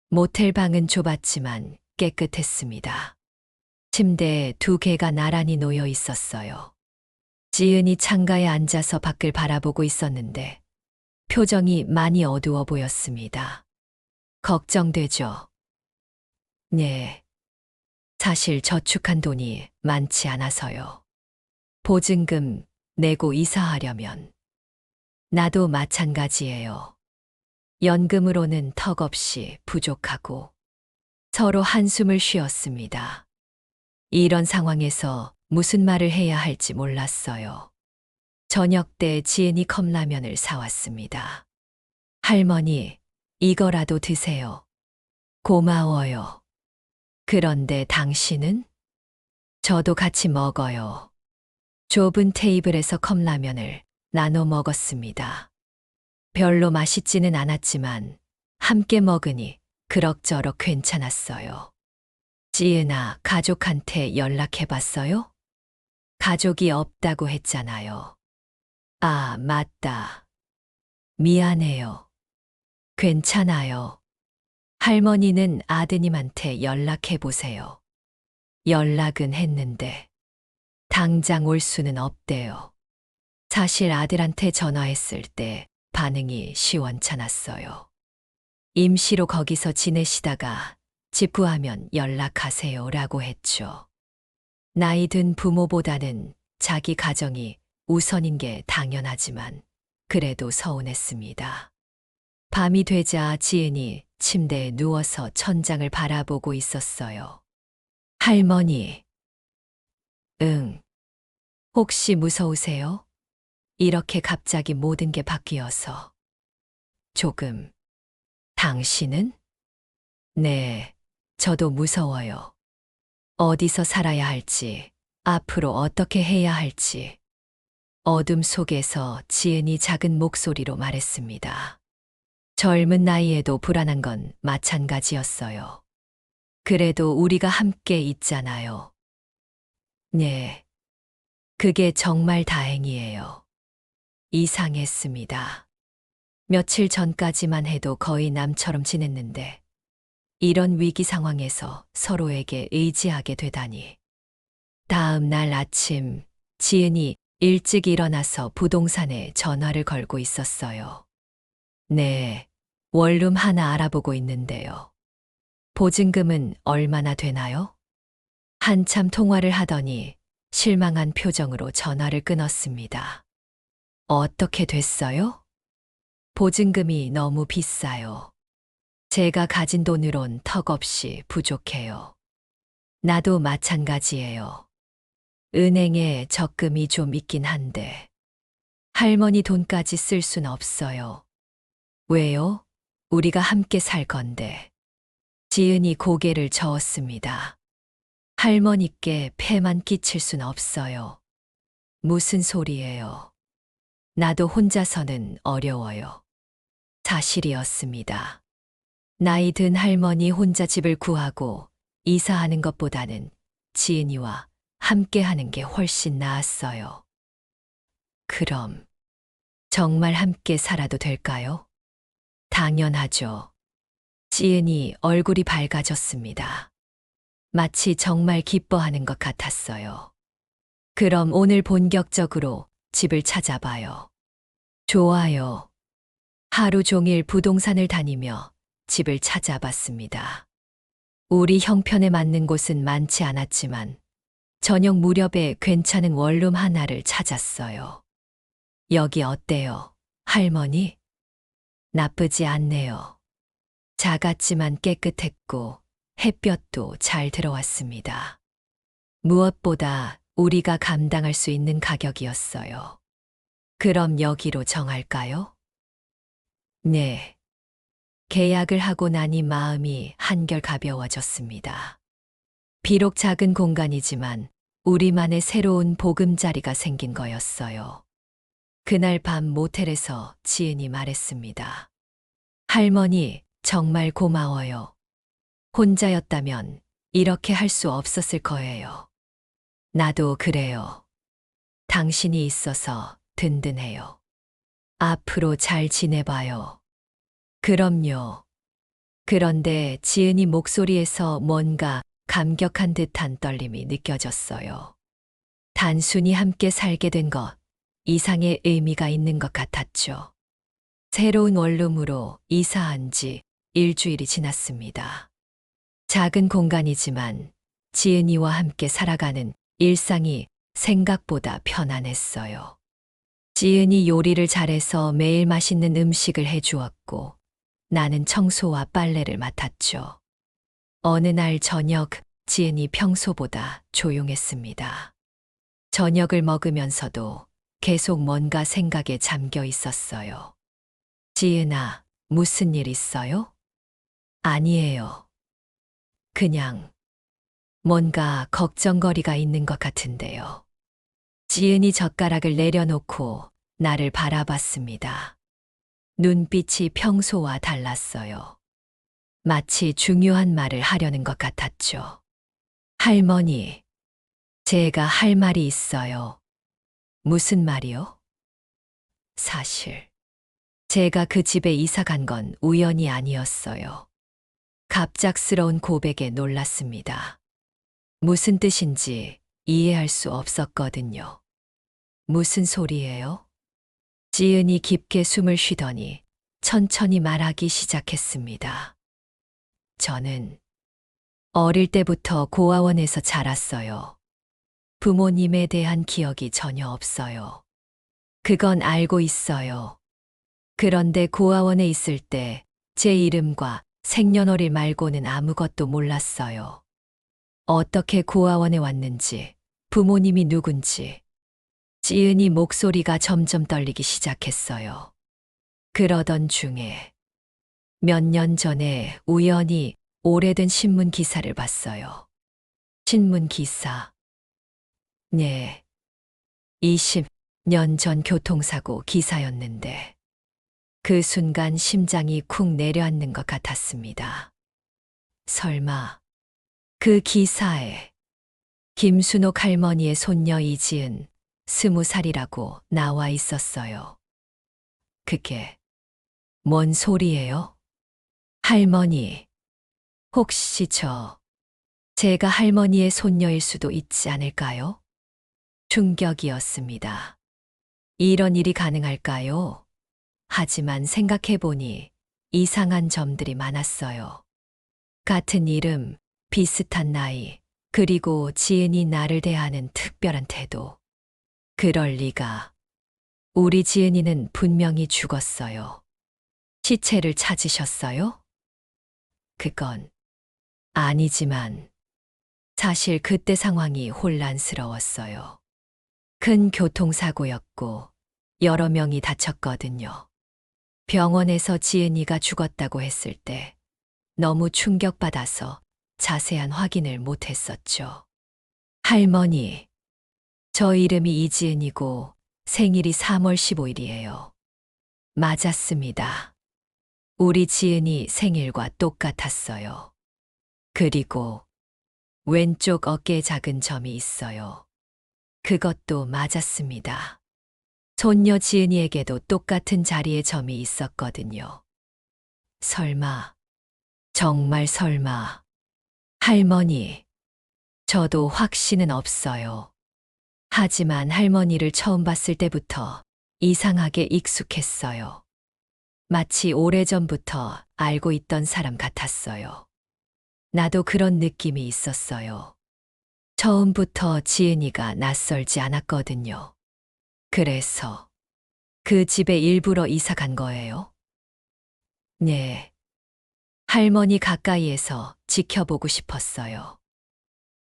모텔 방은 좁았지만 깨끗했습니다. 침대에 2개가 나란히 놓여 있었어요. 지은이 창가에 앉아서 밖을 바라보고 있었는데 표정이 많이 어두워 보였습니다. 걱정되죠? 네. 사실 저축한 돈이 많지 않아서요. 보증금 내고 이사하려면. 나도 마찬가지예요. 연금으로는 턱없이 부족하고. 서로 한숨을 쉬었습니다. 이런 상황에서 무슨 말을 해야 할지 몰랐어요. 저녁 때 지은이 컵라면을 사왔습니다. 할머니, 이거라도 드세요. 고마워요. 그런데 당신은? 저도 같이 먹어요. 좁은 테이블에서 컵라면을 나눠 먹었습니다. 별로 맛있지는 않았지만 함께 먹으니 그럭저럭 괜찮았어요. 지은아, 가족한테 연락해봤어요? 가족이 없다고 했잖아요. 아, 맞다. 미안해요. 괜찮아요. 할머니는 아드님한테 연락해보세요. 연락은 했는데 당장 올 수는 없대요. 사실 아들한테 전화했을 때 반응이 시원찮았어요. 임시로 거기서 지내시다가 집 구하면 연락하세요 라고 했죠. 나이 든 부모보다는 자기 가정이 우선인 게 당연하지만 그래도 서운했습니다. 밤이 되자 지은이 침대에 누워서 천장을 바라보고 있었어요. 할머니, 응. 혹시 무서우세요? 이렇게 갑자기 모든 게 바뀌어서. 조금. 당신은? 네, 저도 무서워요. 어디서 살아야 할지, 앞으로 어떻게 해야 할지. 어둠 속에서 지은이 작은 목소리로 말했습니다. 젊은 나이에도 불안한 건 마찬가지였어요. 그래도 우리가 함께 있잖아요. 네. 그게 정말 다행이에요. 이상했습니다. 며칠 전까지만 해도 거의 남처럼 지냈는데, 이런 위기 상황에서 서로에게 의지하게 되다니. 다음 날 아침, 지은이 일찍 일어나서 부동산에 전화를 걸고 있었어요. 네, 원룸 하나 알아보고 있는데요. 보증금은 얼마나 되나요? 한참 통화를 하더니 실망한 표정으로 전화를 끊었습니다. 어떻게 됐어요? 보증금이 너무 비싸요. 제가 가진 돈으론 턱없이 부족해요. 나도 마찬가지예요. 은행에 적금이 좀 있긴 한데 할머니 돈까지 쓸 순 없어요. 왜요? 우리가 함께 살 건데. 지은이 고개를 저었습니다. 할머니께 폐만 끼칠 순 없어요. 무슨 소리예요? 나도 혼자서는 어려워요. 사실이었습니다. 나이 든 할머니 혼자 집을 구하고 이사하는 것보다는 지은이와 함께 하는 게 훨씬 나았어요. 그럼 정말 함께 살아도 될까요? 당연하죠. 지은이 얼굴이 밝아졌습니다. 마치 정말 기뻐하는 것 같았어요. 그럼 오늘 본격적으로 집을 찾아봐요. 좋아요. 하루 종일 부동산을 다니며 집을 찾아봤습니다. 우리 형편에 맞는 곳은 많지 않았지만 저녁 무렵에 괜찮은 원룸 하나를 찾았어요. 여기 어때요, 할머니? 나쁘지 않네요. 작았지만 깨끗했고 햇볕도 잘 들어왔습니다. 무엇보다 우리가 감당할 수 있는 가격이었어요. 그럼 여기로 정할까요? 네. 계약을 하고 나니 마음이 한결 가벼워졌습니다. 비록 작은 공간이지만 우리만의 새로운 보금자리가 생긴 거였어요. 그날 밤 모텔에서 지은이 말했습니다. 할머니, 정말 고마워요. 혼자였다면 이렇게 할 수 없었을 거예요. 나도 그래요. 당신이 있어서 든든해요. 앞으로 잘 지내봐요. 그럼요. 그런데 지은이 목소리에서 뭔가 감격한 듯한 떨림이 느껴졌어요. 단순히 함께 살게 된 것 이상의 의미가 있는 것 같았죠. 새로운 원룸으로 이사한 지 일주일이 지났습니다. 작은 공간이지만 지은이와 함께 살아가는 일상이 생각보다 편안했어요. 지은이 요리를 잘해서 매일 맛있는 음식을 해주었고 나는 청소와 빨래를 맡았죠. 어느 날 저녁 지은이 평소보다 조용했습니다. 저녁을 먹으면서도 계속 뭔가 생각에 잠겨 있었어요. 지은아, 무슨 일 있어요? 아니에요. 그냥 뭔가 걱정거리가 있는 것 같은데요. 지은이 젓가락을 내려놓고 나를 바라봤습니다. 눈빛이 평소와 달랐어요. 마치 중요한 말을 하려는 것 같았죠. 할머니, 제가 할 말이 있어요. 무슨 말이요? 사실, 제가 그 집에 이사 간 건 우연이 아니었어요. 갑작스러운 고백에 놀랐습니다. 무슨 뜻인지 이해할 수 없었거든요. 무슨 소리예요? 지은이 깊게 숨을 쉬더니 천천히 말하기 시작했습니다. 저는 어릴 때부터 고아원에서 자랐어요. 부모님에 대한 기억이 전혀 없어요. 그건 알고 있어요. 그런데 고아원에 있을 때 제 이름과 생년월일 말고는 아무것도 몰랐어요. 어떻게 고아원에 왔는지, 부모님이 누군지. 지은이 목소리가 점점 떨리기 시작했어요. 그러던 중에 몇 년 전에 우연히 오래된 신문 기사를 봤어요. 신문 기사. 네. 20년 전 교통사고 기사였는데 그 순간 심장이 쿵 내려앉는 것 같았습니다. 설마 그 기사에 김순옥 할머니의 손녀 이지은 20살이라고 나와 있었어요. 그게 뭔 소리예요? 할머니, 혹시 제가 할머니의 손녀일 수도 있지 않을까요? 충격이었습니다. 이런 일이 가능할까요? 하지만 생각해보니 이상한 점들이 많았어요. 같은 이름, 비슷한 나이, 그리고 지은이 나를 대하는 특별한 태도. 그럴 리가. 우리 지은이는 분명히 죽었어요. 시체를 찾으셨어요? 그건 아니지만 사실 그때 상황이 혼란스러웠어요. 큰 교통사고였고 여러 명이 다쳤거든요. 병원에서 지은이가 죽었다고 했을 때 너무 충격받아서 자세한 확인을 못했었죠. 할머니, 저 이름이 이지은이고 생일이 3월 15일이에요. 맞았습니다. 우리 지은이 생일과 똑같았어요. 그리고 왼쪽 어깨에 작은 점이 있어요. 그것도 맞았습니다. 손녀 지은이에게도 똑같은 자리에 점이 있었거든요. 설마, 정말 설마. 할머니, 저도 확신은 없어요. 하지만 할머니를 처음 봤을 때부터 이상하게 익숙했어요. 마치 오래전부터 알고 있던 사람 같았어요. 나도 그런 느낌이 있었어요. 처음부터 지은이가 낯설지 않았거든요. 그래서 그 집에 일부러 이사 간 거예요? 네. 할머니 가까이에서 지켜보고 싶었어요.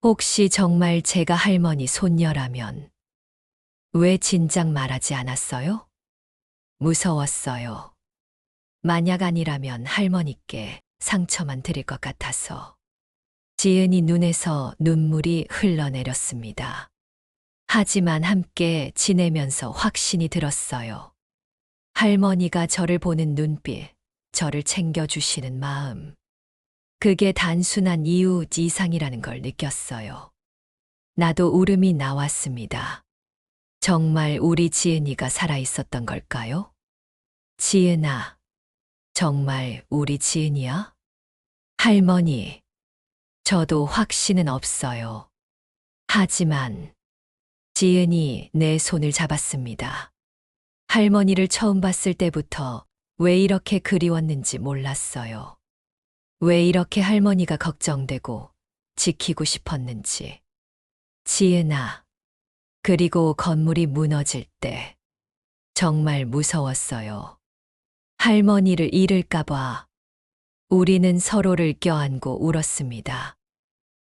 혹시 정말 제가 할머니 손녀라면 왜 진작 말하지 않았어요? 무서웠어요. 만약 아니라면 할머니께 상처만 드릴 것 같아서. 지은이 눈에서 눈물이 흘러내렸습니다. 하지만 함께 지내면서 확신이 들었어요. 할머니가 저를 보는 눈빛, 저를 챙겨주시는 마음. 그게 단순한 이웃 이상이라는 걸 느꼈어요. 나도 울음이 나왔습니다. 정말 우리 지은이가 살아있었던 걸까요? 지은아, 정말 우리 지은이야? 할머니, 저도 확신은 없어요. 하지만 지은이 내 손을 잡았습니다. 할머니를 처음 봤을 때부터 왜 이렇게 그리웠는지 몰랐어요. 왜 이렇게 할머니가 걱정되고 지키고 싶었는지. 지은아, 그리고 건물이 무너질 때 정말 무서웠어요. 할머니를 잃을까봐. 우리는 서로를 껴안고 울었습니다.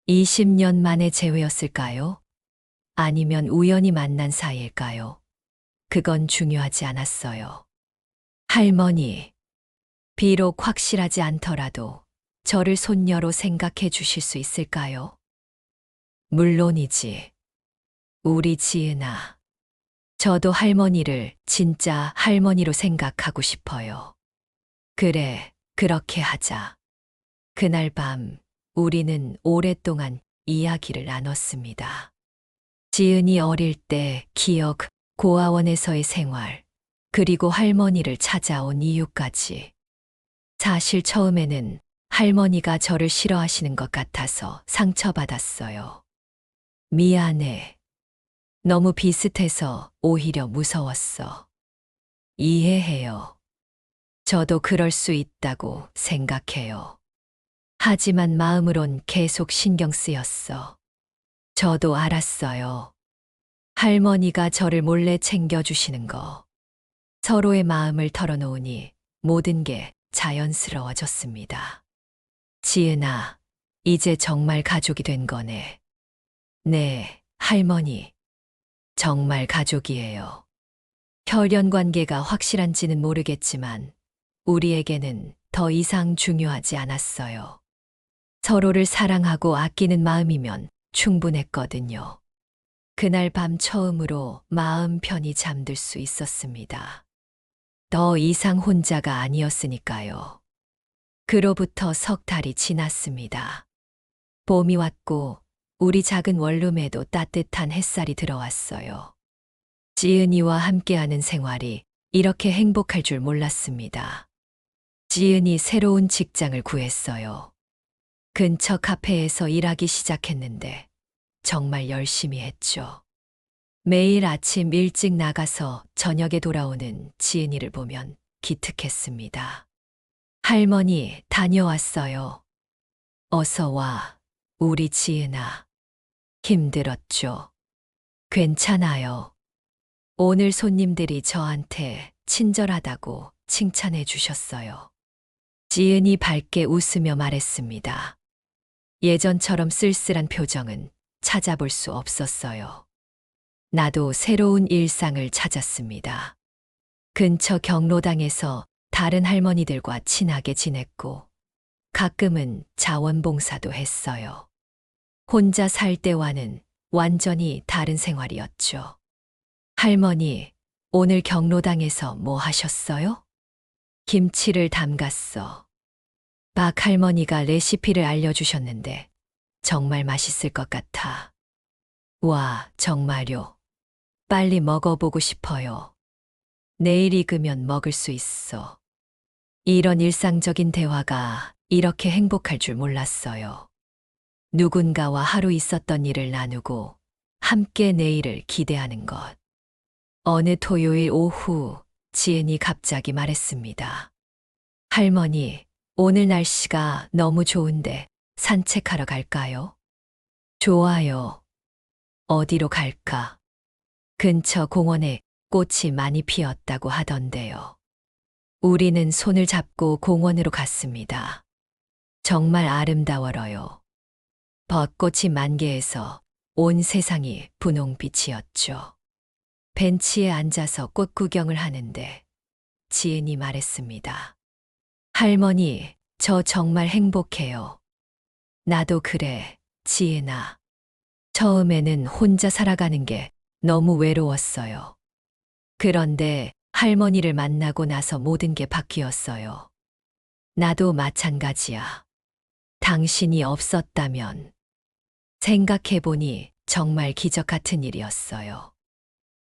20년 만의 재회였을까요? 아니면 우연히 만난 사이일까요? 그건 중요하지 않았어요. 할머니, 비록 확실하지 않더라도 저를 손녀로 생각해 주실 수 있을까요? 물론이지. 우리 지은아. 저도 할머니를 진짜 할머니로 생각하고 싶어요. 그래, 그렇게 하자. 그날 밤 우리는 오랫동안 이야기를 나눴습니다. 지은이 어릴 때 기억, 고아원에서의 생활, 그리고 할머니를 찾아온 이유까지. 사실 처음에는 할머니가 저를 싫어하시는 것 같아서 상처받았어요. 미안해. 너무 비슷해서 오히려 무서웠어. 이해해요. 저도 그럴 수 있다고 생각해요. 하지만 마음으론 계속 신경 쓰였어. 저도 알았어요. 할머니가 저를 몰래 챙겨주시는 거. 서로의 마음을 털어놓으니 모든 게 자연스러워졌습니다. 지은아, 이제 정말 가족이 된 거네. 네, 할머니. 정말 가족이에요. 혈연 관계가 확실한지는 모르겠지만 우리에게는 더 이상 중요하지 않았어요. 서로를 사랑하고 아끼는 마음이면 충분했거든요. 그날 밤 처음으로 마음 편히 잠들 수 있었습니다. 더 이상 혼자가 아니었으니까요. 그로부터 석 달이 지났습니다. 봄이 왔고 우리 작은 원룸에도 따뜻한 햇살이 들어왔어요. 지은이와 함께하는 생활이 이렇게 행복할 줄 몰랐습니다. 지은이 새로운 직장을 구했어요. 근처 카페에서 일하기 시작했는데 정말 열심히 했죠. 매일 아침 일찍 나가서 저녁에 돌아오는 지은이를 보면 기특했습니다. 할머니, 다녀왔어요. 어서 와, 우리 지은아. 힘들었죠. 괜찮아요. 오늘 손님들이 저한테 친절하다고 칭찬해 주셨어요. 지은이 밝게 웃으며 말했습니다. 예전처럼 쓸쓸한 표정은 찾아볼 수 없었어요. 나도 새로운 일상을 찾았습니다. 근처 경로당에서 다른 할머니들과 친하게 지냈고 가끔은 자원봉사도 했어요. 혼자 살 때와는 완전히 다른 생활이었죠. 할머니, 오늘 경로당에서 뭐 하셨어요? 김치를 담갔어. 박 할머니가 레시피를 알려주셨는데 정말 맛있을 것 같아. 와, 정말요. 빨리 먹어보고 싶어요. 내일 익으면 먹을 수 있어. 이런 일상적인 대화가 이렇게 행복할 줄 몰랐어요. 누군가와 하루 있었던 일을 나누고 함께 내일을 기대하는 것. 어느 토요일 오후 지은이 갑자기 말했습니다. 할머니, 오늘 날씨가 너무 좋은데 산책하러 갈까요? 좋아요. 어디로 갈까? 근처 공원에 꽃이 많이 피었다고 하던데요. 우리는 손을 잡고 공원으로 갔습니다. 정말 아름다워요. 벚꽃이 만개해서 온 세상이 분홍빛이었죠. 벤치에 앉아서 꽃 구경을 하는데 지은이 말했습니다. 할머니, 저 정말 행복해요. 나도 그래, 지은아. 처음에는 혼자 살아가는 게 너무 외로웠어요. 그런데 할머니를 만나고 나서 모든 게 바뀌었어요. 나도 마찬가지야. 당신이 없었다면 생각해보니 정말 기적 같은 일이었어요.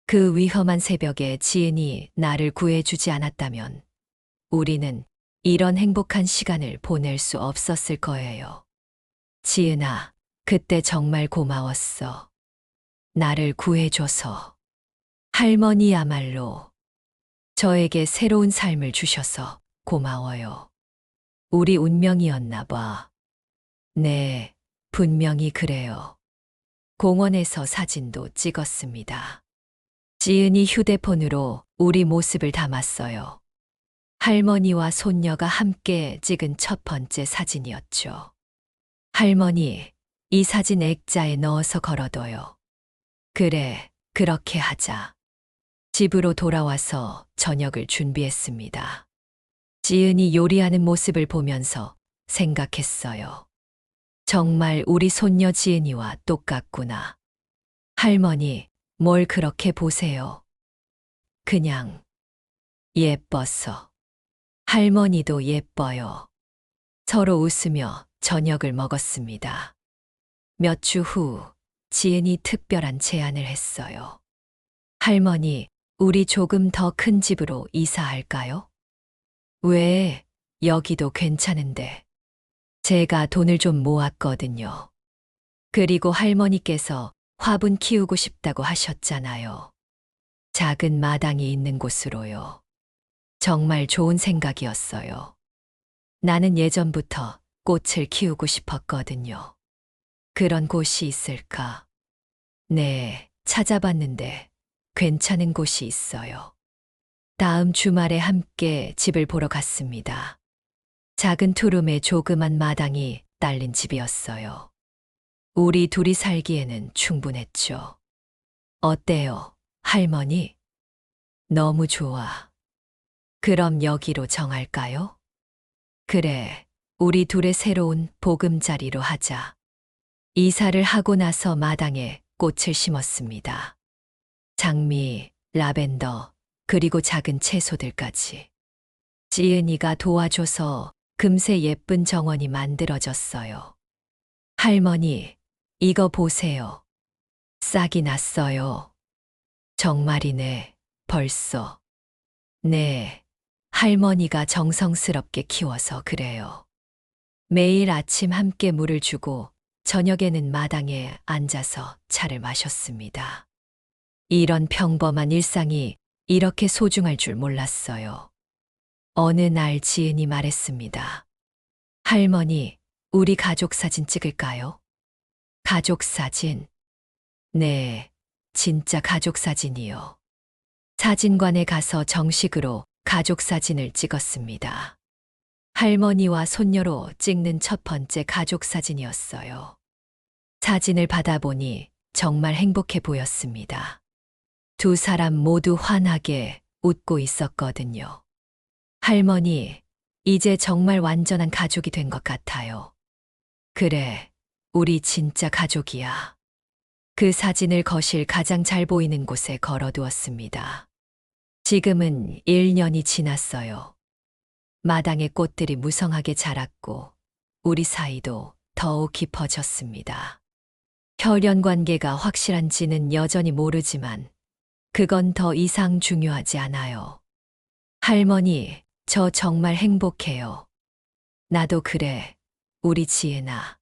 그 위험한 새벽에 지은이 나를 구해주지 않았다면 우리는 이런 행복한 시간을 보낼 수 없었을 거예요. 지은아, 그때 정말 고마웠어. 나를 구해줘서. 할머니야말로 저에게 새로운 삶을 주셔서 고마워요. 우리 운명이었나 봐. 네, 분명히 그래요. 공원에서 사진도 찍었습니다. 지은이 휴대폰으로 우리 모습을 담았어요. 할머니와 손녀가 함께 찍은 첫 번째 사진이었죠. 할머니, 이 사진 액자에 넣어서 걸어둬요. 그래, 그렇게 하자. 집으로 돌아와서 저녁을 준비했습니다. 지은이 요리하는 모습을 보면서 생각했어요. 정말 우리 손녀 지은이와 똑같구나. 할머니, 뭘 그렇게 보세요? 그냥 예뻐서. 할머니도 예뻐요. 서로 웃으며 저녁을 먹었습니다. 몇 주 후 지은이 특별한 제안을 했어요. 할머니, 우리 조금 더 큰 집으로 이사할까요? 왜? 여기도 괜찮은데. 제가 돈을 좀 모았거든요. 그리고 할머니께서 화분 키우고 싶다고 하셨잖아요. 작은 마당이 있는 곳으로요. 정말 좋은 생각이었어요. 나는 예전부터 꽃을 키우고 싶었거든요. 그런 곳이 있을까? 네, 찾아봤는데 괜찮은 곳이 있어요. 다음 주말에 함께 집을 보러 갔습니다. 작은 투룸에 조그만 마당이 딸린 집이었어요. 우리 둘이 살기에는 충분했죠. 어때요, 할머니? 너무 좋아. 그럼 여기로 정할까요? 그래, 우리 둘의 새로운 보금자리로 하자. 이사를 하고 나서 마당에 꽃을 심었습니다. 장미, 라벤더, 그리고 작은 채소들까지. 지은이가 도와줘서 금세 예쁜 정원이 만들어졌어요. 할머니, 이거 보세요. 싹이 났어요. 정말이네, 벌써. 네, 할머니가 정성스럽게 키워서 그래요. 매일 아침 함께 물을 주고 저녁에는 마당에 앉아서 차를 마셨습니다. 이런 평범한 일상이 이렇게 소중할 줄 몰랐어요. 어느 날 지은이 말했습니다. 할머니, 우리 가족 사진 찍을까요? 가족 사진? 네, 진짜 가족 사진이요. 사진관에 가서 정식으로 가족 사진을 찍었습니다. 할머니와 손녀로 찍는 첫 번째 가족 사진이었어요. 사진을 받아보니 정말 행복해 보였습니다. 두 사람 모두 환하게 웃고 있었거든요. 할머니, 이제 정말 완전한 가족이 된 것 같아요. 그래, 우리 진짜 가족이야. 그 사진을 거실 가장 잘 보이는 곳에 걸어두었습니다. 지금은 1년이 지났어요. 마당에 꽃들이 무성하게 자랐고 우리 사이도 더욱 깊어졌습니다. 혈연 관계가 확실한지는 여전히 모르지만 그건 더 이상 중요하지 않아요. 할머니, 저 정말 행복해요. 나도 그래, 우리 지은아.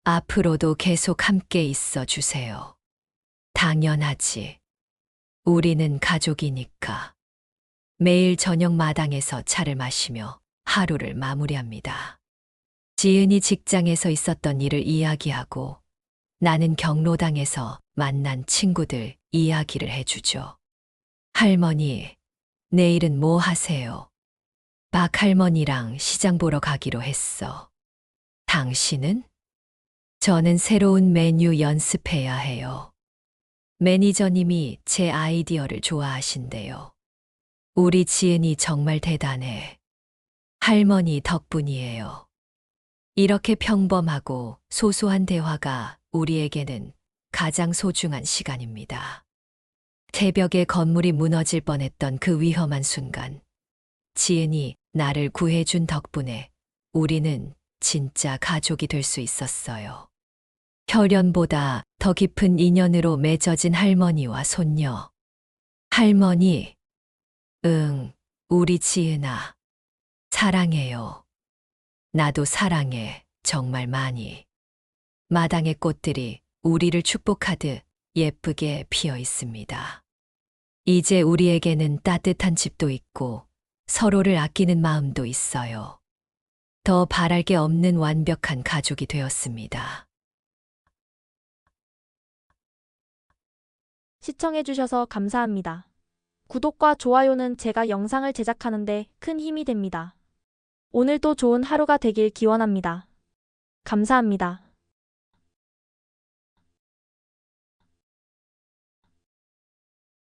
앞으로도 계속 함께 있어 주세요. 당연하지. 우리는 가족이니까. 매일 저녁 마당에서 차를 마시며 하루를 마무리합니다. 지은이 직장에서 있었던 일을 이야기하고 나는 경로당에서 만난 친구들 이야기를 해주죠. 할머니, 내일은 뭐 하세요? 박 할머니랑 시장 보러 가기로 했어. 당신은? 저는 새로운 메뉴 연습해야 해요. 매니저님이 제 아이디어를 좋아하신대요. 우리 지은이 정말 대단해. 할머니 덕분이에요. 이렇게 평범하고 소소한 대화가 우리에게는 가장 소중한 시간입니다. 새벽에 건물이 무너질 뻔했던 그 위험한 순간, 지은이 나를 구해준 덕분에 우리는 진짜 가족이 될 수 있었어요. 혈연보다 더 깊은 인연으로 맺어진 할머니와 손녀. 할머니, 응, 우리 지은아. 사랑해요. 나도 사랑해, 정말 많이. 마당의 꽃들이 우리를 축복하듯 예쁘게 피어 있습니다. 이제 우리에게는 따뜻한 집도 있고 서로를 아끼는 마음도 있어요. 더 바랄 게 없는 완벽한 가족이 되었습니다. 시청해주셔서 감사합니다. 구독과 좋아요는 제가 영상을 제작하는데 큰 힘이 됩니다. 오늘도 좋은 하루가 되길 기원합니다. 감사합니다.